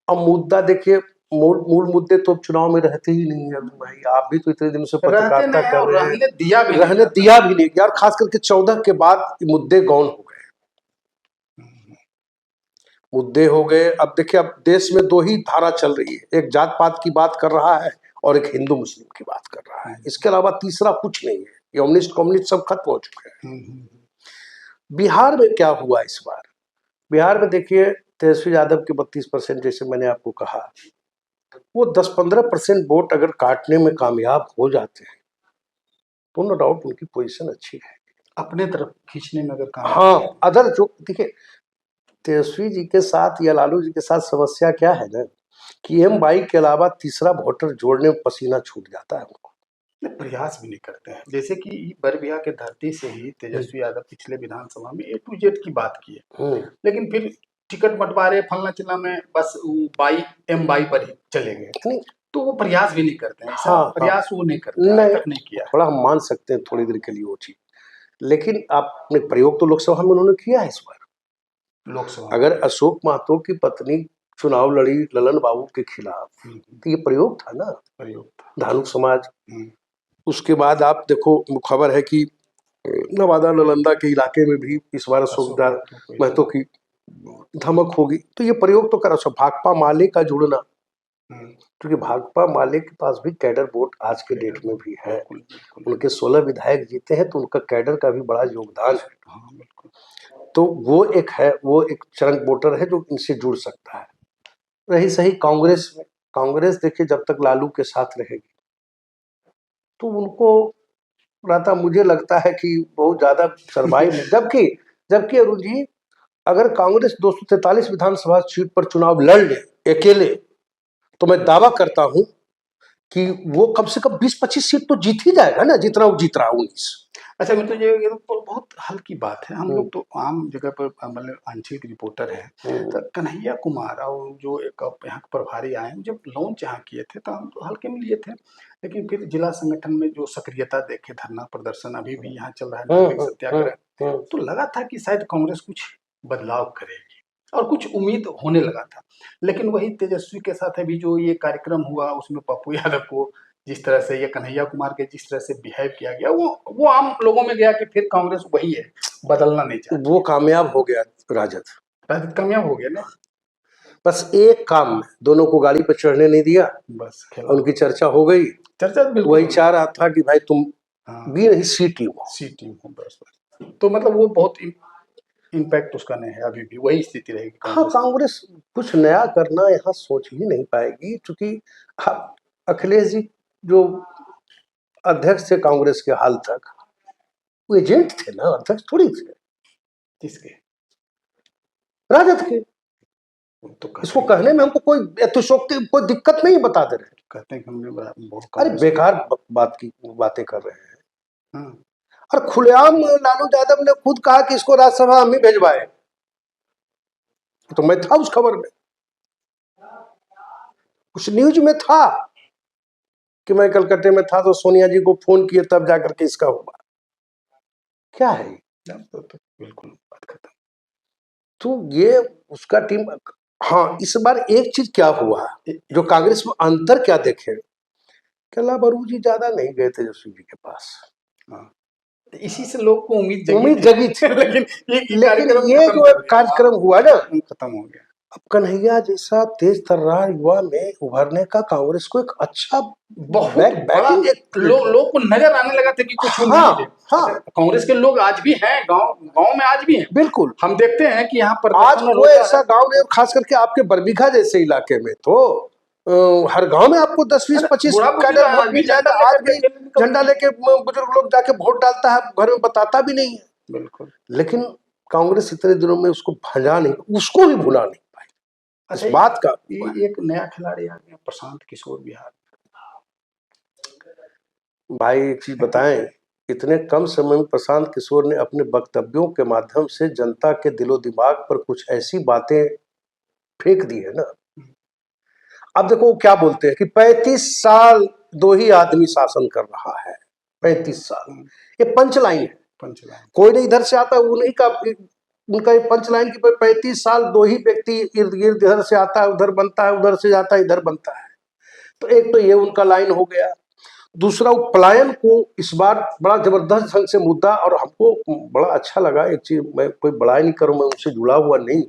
अब मुद्दा देखिए, मूल मुद्दे तो चुनाव में रहते ही नहीं है भाई। आप भी तो इतने दिनों से पत्रकारिता कर रहे हैं, रहने दिया भी रहने दिया भी नहीं यार। खास करके 14 के बाद मुद्दे गौन हो गए, मुद्दे हो गए। अब देखिए, अब देश में दो ही धारा चल रही है, एक जात पात की बात कर रहा है और एक हिंदू मुस्लिम की बात कर रहा है। इसके अलावा तीसरा कुछ नहीं है। कम्युनिस्ट कम्युनिस्ट सब खत्म हो चुके हैं। बिहार में क्या हुआ इस बार? बिहार में देखिए, तेजस्वी यादव के 32%, जैसे मैंने आपको कहा, वो 10-15% वोट अगर काटने में कामयाब हो जाते हैं तो नो डाउट उनकी पोजीशन अच्छी है, अपने तरफ खींचने में अगर काम। हाँ, अदर जो देखिए, तेजस्वी जी के साथ या लालू जी के साथ समस्या क्या है ना, कि एम के अलावा तीसरा वोटर जोड़ने में पसीना छूट जाता है उनको। प्रयास भी नहीं करते हैं। जैसे कि बरबिया के धरती से ही तेजस्वी यादव पिछले विधानसभा में A to Z की बात की है, लेकिन फिर टिकट बंटवारे फलना चिल्ला में बस बाई पर ही चले गए। तो वो प्रयास भी नहीं करते हैं। हाँ, प्रयास वो नहीं करते, आज तक नहीं किया। थोड़ा हम मान सकते हैं थोड़ी देर के लिए वो चीज, लेकिन आपने प्रयोग तो लोकसभा में उन्होंने किया है इस बार। लोकसभा अगर अशोक महतो की पत्नी चुनाव लड़ी ललन बाबू के खिलाफ, तो ये प्रयोग था ना, प्रयोग था। धानुक समाज। उसके बाद आप देखो, खबर है कि नवादा नालंदा के इलाके में भी इस बार अशोक महतो की धमक होगी। तो ये प्रयोग तो करा। भाकपा माले का जुड़ना, क्योंकि भाकपा माले के पास भी कैडर वोट आज के डेट में भी है। उनके 16 विधायक जीते हैं, तो उनका कैडर का भी बड़ा योगदान है। तो वो एक है, वो एक चरंग वोटर है जो इनसे जुड़ सकता है। रही सही कांग्रेस में, कांग्रेस देखिए जब तक लालू के साथ रहेगी तो उनको रहता, मुझे लगता है कि बहुत ज्यादा सरवाइव जबकि अरुण जी, अगर कांग्रेस 243 विधानसभा सीट पर चुनाव लड़ ले अकेले, तो मैं दावा करता हूं कि वो कम से कम 20-25 सीट तो जीत ही जाएगा ना, जितना वो जीत रहा 19। अच्छा मित्र, ये तो बहुत हल्की बात है। हम लोग तो आम जगह पर मतलब आंचलिक रिपोर्टर हैं। तो कन्हैया कुमार और जो एक यहाँ के प्रभारी आए, जब लॉन्च यहाँ किए थे तो हम तो हल्के में लिए थे, लेकिन फिर जिला संगठन में जो सक्रियता देखे, धरना प्रदर्शन अभी भी यहाँ चल रहा है, नागरिक सत्याग्रह, तो लगा था कि शायद कांग्रेस कुछ बदलाव करेगी और कुछ उम्मीद होने लगा था। लेकिन वही तेजस्वी के साथ अभी जो ये कार्यक्रम हुआ, उसमें पप्पू यादव को जिस तरह से, ये कन्हैया कुमार के जिस तरह से बिहेव किया गया, वो आम लोगों में गया कि फिर कांग्रेस वही है, बदलना नहीं चाहती। वो कामयाब हो गया राजद, राजद कामयाब हो गया ना, बस एक काम में दोनों को गाड़ी पर चढ़ने नहीं दिया, बस खेला। उनकी चर्चा हो गई। चर्चा तो बिल्कुल वही हो गई। चाह रहा था कि भाई तुम हाँ, भी नहीं सी टीम हो। सी टीम हो, बस बस। तो मतलब वो बहुत इम्पैक्ट उसका नहीं है, अभी भी वही स्थिति रहेगी हाँ, कांग्रेस की। कांग्रेस कुछ नया करना यहाँ सोच ही नहीं पाएगी, क्योंकि अखिलेश जी जो अध्यक्ष थे कांग्रेस के हाल तक, वो एजेंट थे ना, अध्यक्ष थोड़ी थे। किसके? राजद के। तो इसको कहने में हमको कोई अतिशोक्ति, कोई दिक्कत नहीं, बता दे रहे। कहते हैं कि हमने बहुत अरे कांग्रेस बेकार बातें कर रहे हैं। हाँ, और खुलेआम लालू यादव ने खुद कहा कि इसको राज्यसभा हम ही भेजवाए, तो मैं था उस खबर में, उस न्यूज में था कि मैं कलकत्ते में था, तो सोनिया जी को फोन किए तब जाकर के इसका हुआ। क्या है तो बिल्कुल बात खत्म। तो ये उसका टीम। हाँ, इस बार एक चीज क्या हुआ जो कांग्रेस में अंतर क्या देखे, कैला बरू जी ज्यादा नहीं गए तेजस्वी जी के पास। हाँ, इसी से लोग को उम्मीद जगी थी लेकिन लेकिन ये खत्म जो कर दिया। कार्यक्रम हुआ ना, खत्म हो गया। अब कन्हैया जैसा तेज तर्रार युवा में उभरने का कांग्रेस को एक अच्छा बहुत बड़ा लोग को नजर आने लगा था कि कुछ हाँ, उम्मीद है। हाँ, कांग्रेस के लोग आज भी हैं, गांव में आज भी हैं। बिल्कुल। हम देखते हैं कि यहाँ पर आज कोई ऐसा गांव नहीं, खास करके आपके बरबीघा जैसे इलाके में तो हर गांव में आपको 10-20-25 कैडर वोट मिल जाएगा। आज भी झंडा लेके बुजुर्ग लोग जाके वोट डालता है, घर में बताता भी नहीं है। बिल्कुल। लेकिन कांग्रेस इतने दिनों में उसको भजा नहीं, उसको भी भुला नहीं पाई। इस बात का एक नया खिलाड़ी आ गया, प्रशांत किशोर बिहार। भाई एक चीज बताएं, इतने कम समय में प्रशांत किशोर ने अपने वक्तव्यों के माध्यम से जनता के दिलो दिमाग पर कुछ ऐसी बातें फेंक दी है ना। अब देखो क्या बोलते हैं कि 35 साल दो ही आदमी शासन कर रहा है, 35 साल, ये पंच लाइन है। कोई नहीं इधर से आता, उन्हीं का, उनका ये पंच लाइन की 35 साल दो ही व्यक्ति इर्द गिर्द, इधर से आता है उधर बनता है, उधर से जाता है इधर बनता है। तो एक तो ये उनका लाइन हो गया। दूसरा, वो पलायन को इस बार बड़ा जबरदस्त ढंग से मुद्दा, और हमको बड़ा अच्छा लगा। एक चीज, मैं कोई बड़ाई नहीं करूं, मैं उनसे जुड़ा हुआ नहीं,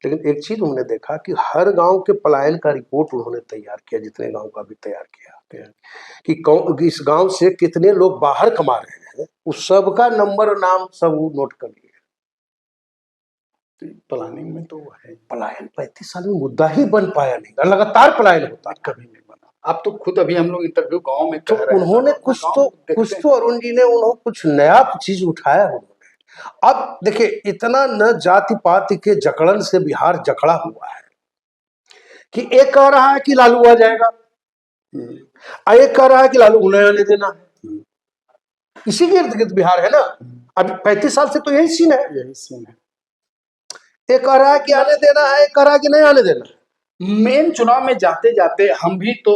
लेकिन एक चीज हमने देखा कि हर गांव के पलायन का रिपोर्ट उन्होंने तैयार किया, जितने गांव का भी तैयार किया कि इस गांव से कितने लोग बाहर कमा रहे हैं, उस सबका नंबर और नाम सब नोट कर लिए। प्लानिंग में तो है। पलायन 35 साल में मुद्दा ही बन पाया नहीं, लगातार पलायन होता, कभी नहीं बना। अब तो खुद अभी हम लोग इंटरव्यू गांव में तो उन्होंने कुछ तो अरुण जी ने उन्होंने कुछ नया चीज उठाया उन्होंने। अब देखिए, इतना न जाति पाति के जकड़न से बिहार जकड़ा हुआ है कि एक कह रहा है कि लालू आ जाएगा, एक कह रहा है कि लालू को नहीं आने देना है। इसी के इर्द गिर्द बिहार है ना। अब 35 साल से तो यही सीन है। एक कह रहा है कि आने देना है, एक कह रहा है कि नहीं आने देना है। मेन चुनाव में जाते जाते हम भी तो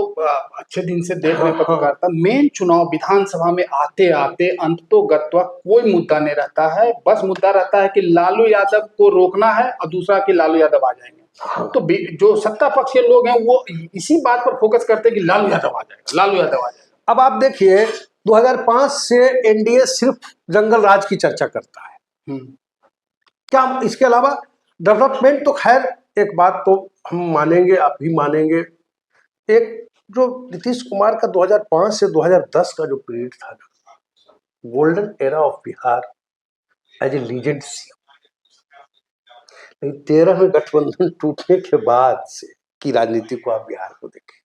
अच्छे दिन से देख रहे पत्रकारिता, मेन चुनाव विधानसभा में आते आते अंततोगत्वा कोई मुद्दा नहीं रहता है। बस मुद्दा रहता है कि लालू यादव को रोकना है और दूसरा कि लालू यादव आ जाएंगे। तो जो सत्ता पक्ष के लोग हैं वो इसी बात पर फोकस करते हैं कि लालू यादव आ जाएगा, लालू यादव आ जाएगा। अब आप देखिए, 2005 से एनडीए सिर्फ जंगल राज की चर्चा करता है। क्या इसके अलावा डेवलपमेंट तो खैर, एक बात तो हम मानेंगे, आप भी मानेंगे, एक जो नीतीश कुमार का 2005 से 2010 का जो पीरियड था, golden era of Bihar as a legend CM. 13 में गठबंधन टूटने के बाद से की राजनीति को आप बिहार को देखें,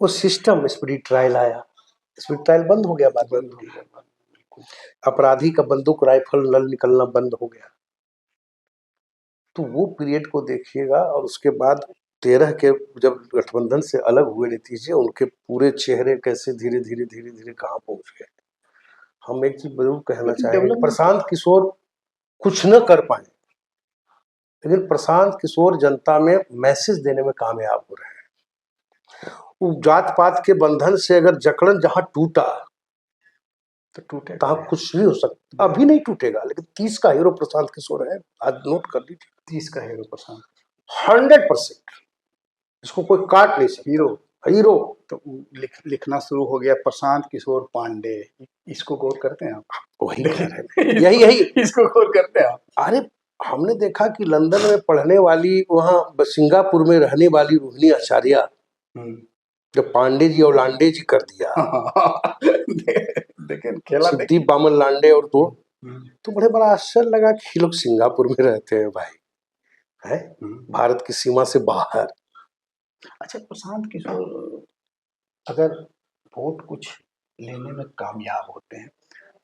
वो सिस्टम स्पिरिट ट्रायल आया, स्पिरिट ट्रायल बंद हो गया, बाद में अपराधी का बंदूक राइफल नल निकलना बंद हो गया। तो वो पीरियड को देखिएगा, और उसके बाद 13 के जब गठबंधन से अलग हुए नीतीश जी, उनके पूरे चेहरे कैसे धीरे धीरे धीरे धीरे कहाँ पहुंच गए। हम एक चीज जरूर कहना लेकिन चाहेंगे, डेवलपमेंट प्रशांत किशोर कुछ न कर पाए, लेकिन प्रशांत किशोर जनता में मैसेज देने में कामयाब हो रहे हैं। वो जात पात के बंधन से अगर जकड़न जहां टूटा तो टूटे तहां कुछ भी हो सकता, अभी नहीं टूटेगा, लेकिन 30 का हीरो प्रशांत किशोर है, आज नोट कर लीजिए। 30 का हीरो प्रशांत 100%, इसको कोई काट नहीं सकता। हीरो। हीरो। तो लिखना शुरू हो गया प्रशांत किशोर पांडे, इसको गौर करते हैं आप? वही कह रहे हैं, यही यही इसको गौर करते हैं आप? अरे हमने देखा कि लंदन में पढ़ने वाली, वहां सिंगापुर में रहने वाली रोहिणी आचार्य, जब पांडे जी और लांडे जी कर दिया, देखें खेला सिद्धि बामन लांडे और हम्म। तो बड़े बड़ा आश्चर्य लगा कि ये लोग सिंगापुर में रहते हैं भाई, है भारत की सीमा से बाहर। अच्छा, प्रशांत किशोर अगर वोट कुछ लेने में कामयाब होते हैं,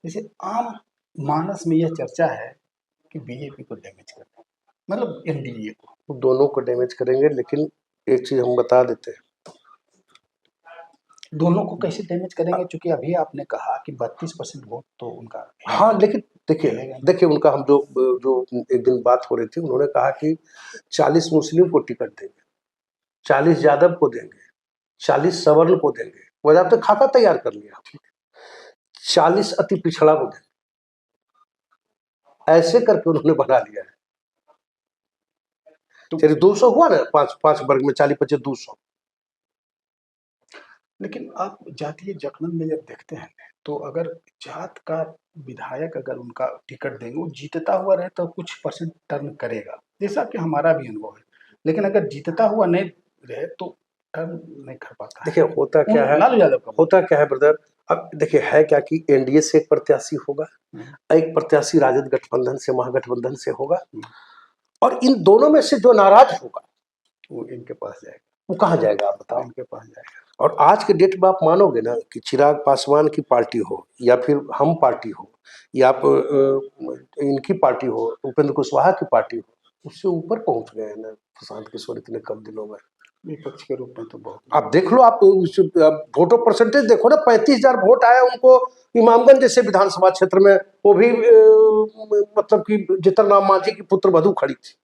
जैसे आम मानस में यह चर्चा है कि बीजेपी को डैमेज करना, मतलब एनडीए को, वो दोनों को डैमेज करेंगे, लेकिन एक चीज हम बता देते हैं, दोनों को कैसे डैमेज करेंगे? क्योंकि अभी आपने कहा कि 32% वोट तो उनका है। हाँ लेकिन देखिए उनका, हम जो जो एक दिन बात हो रही थी, उन्होंने कहा कि 40 मुस्लिम को टिकट देंगे, 40 यादव को देंगे, 40 सवर्ण को देंगे, वजह तो खाका तैयार कर लिया, 40 अति पिछड़ा को देंगे, ऐसे करके उन्होंने बना लिया है। तो चलिए 200 हुआ ना, पांच वर्ग में 40 25 200। लेकिन आप जातीय जखलन में जब देखते हैं, तो अगर जात का विधायक अगर उनका टिकट देंगे, वो जीतता हुआ रहे तो कुछ परसेंट टर्न करेगा, जैसा कि हमारा भी अनुभव है। लेकिन अगर जीतता हुआ नहीं रहे तो टर्न नहीं कर पाता है। देखिए होता क्या है, लालू यादव का होता क्या है ब्रदर, अब देखिए है क्या कि एनडीए से एक प्रत्याशी होगा, एक प्रत्याशी राजद गठबंधन से, महागठबंधन से होगा, और इन दोनों में से जो नाराज होगा वो इनके पास जाएगा। वो कहाँ जाएगा आप बताओ? इनके पास जाएगा। और आज के डेट में आप मानोगे ना कि चिराग पासवान की पार्टी हो, या फिर हम पार्टी हो, या आप इनकी पार्टी हो, उपेंद्र कुशवाहा की पार्टी हो, उससे ऊपर पहुंच गए हैं ना प्रशांत किशोर इतने कम दिनों में। विपक्ष के रूप में तो बहुत, आप देख लो, आप वोटों परसेंटेज देखो ना, 35,000 वोट आया उनको इमामगंज जैसे विधानसभा क्षेत्र में, वो भी मतलब कि जितन मांझी की पुत्र वधु खड़ी थी।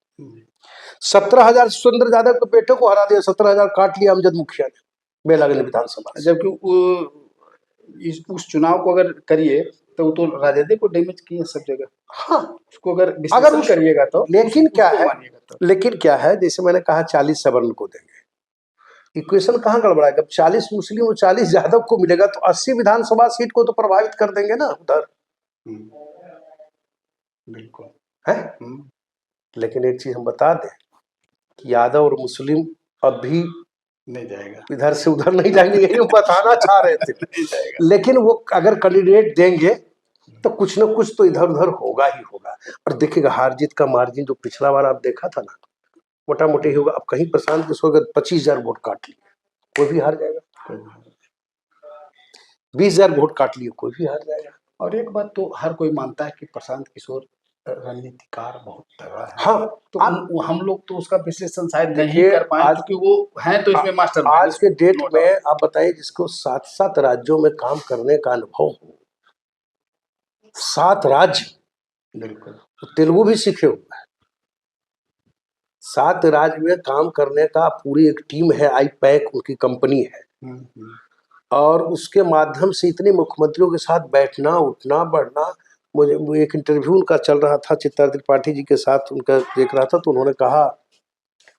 17,000 सुरेंद्र यादव के बेटे को हरा दिया, 17,000 काट लिया अमजद मुखिया ने बेलागंज विधानसभा। जबकि उस चुनाव को अगर करिए तो तो राजद को डैमेज किए सब जगह। हाँ, उसको अगर विश्लेषण करिएगा तो, लेकिन क्या है, लेकिन क्या है, जैसे मैंने कहा 40 सवर्ण को देंगे, इक्वेशन कहाँ गड़बड़ाएगा? जब 40 मुस्लिम और 40 यादव को मिलेगा तो 80 विधानसभा सीट को तो प्रभावित कर देंगे ना उधर। बिल्कुल है। लेकिन एक चीज हम बता दें कि यादव और मुस्लिम अब भी नहीं जाएगा, इधर से उधर नहीं जाएंगे, यही हम बताना चाह रहे थे। लेकिन वो अगर कैंडिडेट देंगे तो कुछ ना कुछ तो इधर उधर होगा ही होगा। और देखिएगा हार जीत का मार्जिन जो पिछला बार आप देखा था ना, मोटा मोटी होगा। अब कहीं प्रशांत किशोर 25,000 वोट काट लिए, कोई भी हार जाएगा। 20,000 वोट काट लिए, कोई भी हार जाएगा। और एक बात तो हर कोई मानता है कि प्रशांत किशोर रणनीतिकार बहुत तगड़ा है। हाँ, तो हम लोग तो उसका विश्लेषण शायद नहीं कर पाए, क्योंकि वो हैं तो इसमें मास्टर। आज के डेट में आप बताइए, जिसको 7 राज्यों में काम करने का अनुभव हो, 7 राज्य, बिल्कुल, तो तेलुगु भी सीखे हुए हैं, 7 राज्य में काम करने का पूरी एक टीम है, आई पैक उनकी कंपनी है, और उसके माध्यम से इतने मुख्यमंत्रियों के साथ बैठना उठना बढ़ना। मुझे एक इंटरव्यू उनका चल रहा था चित्रा त्रिपाठी जी के साथ, उनका देख रहा था, तो उन्होंने कहा,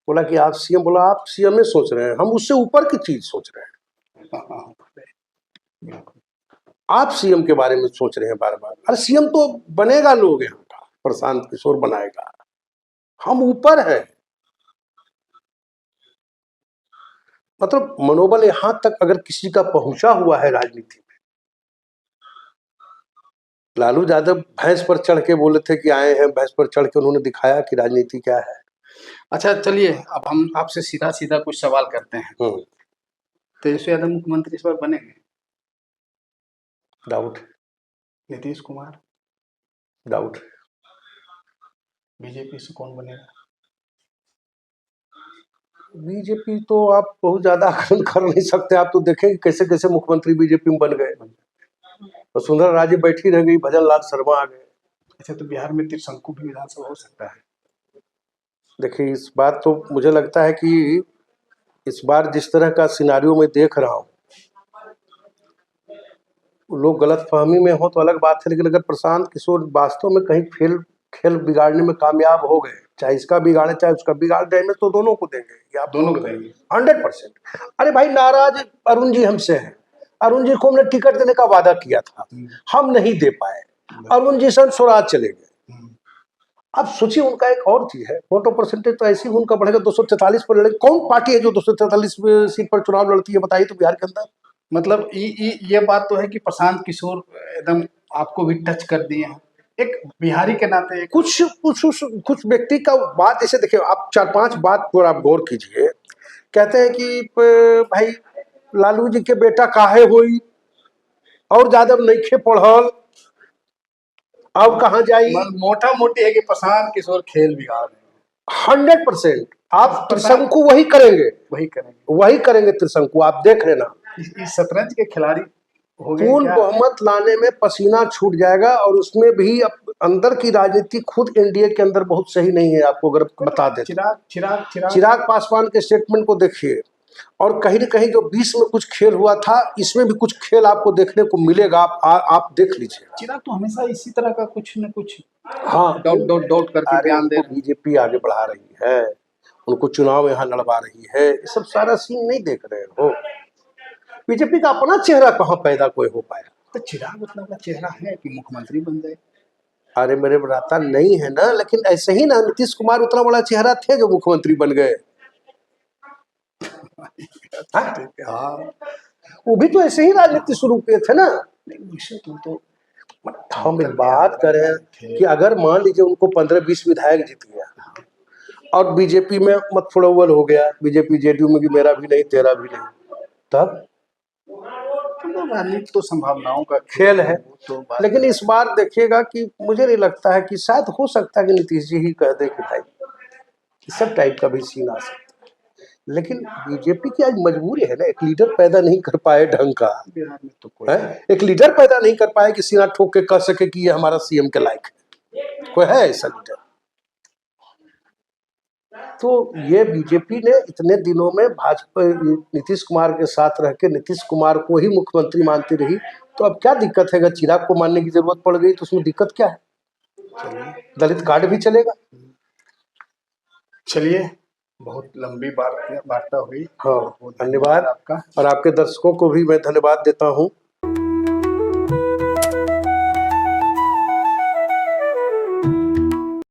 बोला कि आप सीएम, बोला आप सीएम में सोच रहे हैं, हम उससे ऊपर की चीज सोच रहे हैं। आप सीएम के बारे में सोच रहे हैं बार बार, अरे सीएम तो बनेगा लोग यहाँ का, प्रशांत किशोर बनाएगा, हम ऊपर है। मतलब मनोबल यहां तक अगर किसी का पहुंचा हुआ है राजनीति में। लालू यादव भैंस पर चढ़ के बोले थे कि आए हैं, भैंस पर चढ़ के उन्होंने दिखाया कि राजनीति क्या है। अच्छा चलिए, अब हम आपसे सीधा सीधा कुछ सवाल करते हैं। तेजस्वी यादव मुख्यमंत्री इस बार बनेंगे? Doubt. Nitish Kumar? Doubt. BJP से कौन बनेगा? बीजेपी तो आप बहुत ज्यादा आकलन कर नहीं सकते। आप तो देखें कैसे कैसे मुख्यमंत्री बीजेपी में बन गए। वसुंधरा राजे बैठी रह गई, भजन लाल शर्मा आ गए। अच्छा, तो बिहार में त्रिशंकु भी विधानसभा हो सकता है? देखिए, इस बार तो मुझे लगता है कि इस बार जिस तरह का सिनारियो मैं देख रहा हूँ, लोग गलतफहमी में हो तो अलग बात है, लेकिन अगर प्रशांत किशोर वास्तव में कहीं खेल बिगाड़ने में कामयाब हो गए, चाहे इसका बिगाड़े चाहे उसका बिगाड़ देंगे, तो दोनों को देंगे, ये आप दोनों को देंगे 100%। अरे भाई, नाराज अरुण जी हमसे हैं। अरुण जी को हमने टिकट देने का वादा किया था, हम नहीं दे पाए, अरुण जी सन स्वराज चले गए। अब सोचिए, उनका एक और चीज है, वोटो परसेंटेज तो ऐसे ही उनका बढ़ेगा, 243 पर लड़े। कौन पार्टी है जो 243 सीट पर चुनाव लड़ती है, बताइए तो बिहार के अंदर। मतलब ये बात तो है कि प्रशांत किशोर एकदम आपको भी टच कर दिए हैं, एक बिहारी के नाते। कुछ व्यक्ति का बात ऐसे देखिए, आप 4-5 बात पर आप गौर कीजिए। कहते हैं कि भाई लालू जी के बेटा काहे हुई, और ज्यादा नइखे पढ़ल, अब कहाँ जाई। मोटा मोटी है कि प्रशांत किशोर खेल बिगाड़ रहे हैं। 100% आप त्रिशंकु वही करेंगे, वही करेंगे त्रिशंकु, आप देख लेना। इस शतरंज के खिलाड़ी हो गए, पूर्ण बहुमत लाने में पसीना छूट जाएगा, और उसमें भी अंदर की राजनीति खुद एनडीए के अंदर बहुत सही नहीं है। आपको अगर बता दें, चिराग पासवान के स्टेटमेंट को देखिए, और कहीं न कहीं जो 20 में कुछ खेल हुआ था, इसमें भी कुछ खेल आपको देखने को मिलेगा। आप देख लीजिए। चिराग तो हमेशा इसी तरह का कुछ न कुछ डॉट करके बयान दे। बीजेपी आगे बढ़ा रही है, उनको चुनाव यहाँ लड़वा रही है, ये सब सारा सीन नहीं देख रहे हो। बीजेपी का अपना चेहरा कहाँ पैदा कोई हो पाया। तो चिराग उतना का चेहरा है कि मुख्यमंत्री बन जाए? अरे मेरे भ्राता, नहीं है ना, लेकिन ऐसे ही ना नीतीश कुमार उतना बड़ा चेहरा थे जो मुख्यमंत्री बन गए। हाँ, वो भी तो ऐसे ही राजनीति शुरू किए थे ना। तो हम एक बात करें कि अगर मान लीजिए उनको 15-20 विधायक जीत गया, और बीजेपी में मत फुड़ौल हो गया, बीजेपी जेडीयू में कि मेरा भी नहीं तेरा भी नहीं, तब राजनीति तो संभावनाओं का खेल है। लेकिन इस बार देखिएगा कि मुझे नहीं लगता है कि, शायद हो सकता है कि नीतीश जी ही कह दे कि भाई इस सब टाइप का भी सीन आ सकता है। लेकिन बीजेपी की आज मजबूरी है ना, एक लीडर पैदा नहीं कर पाए ढंग का, बिहार में तो कोई है, एक लीडर पैदा नहीं कर पाए कि सीना ठोक के कह सके कि ये हमारा सीएम के लायक है। कोई है ऐसा लीडर? तो ये बीजेपी ने इतने दिनों में भाजपा नीतीश कुमार के साथ रह के नीतीश कुमार को ही मुख्यमंत्री मानती रही, तो अब क्या दिक्कत है? अगर चिराग को मानने की जरूरत पड़ गई तो उसमें दिक्कत क्या है? दलित कार्ड भी चलेगा। चलिए, बहुत लंबी वार्ता हुई। हाँ, धन्यवाद आपका, और आपके दर्शकों को भी मैं धन्यवाद देता हूँ।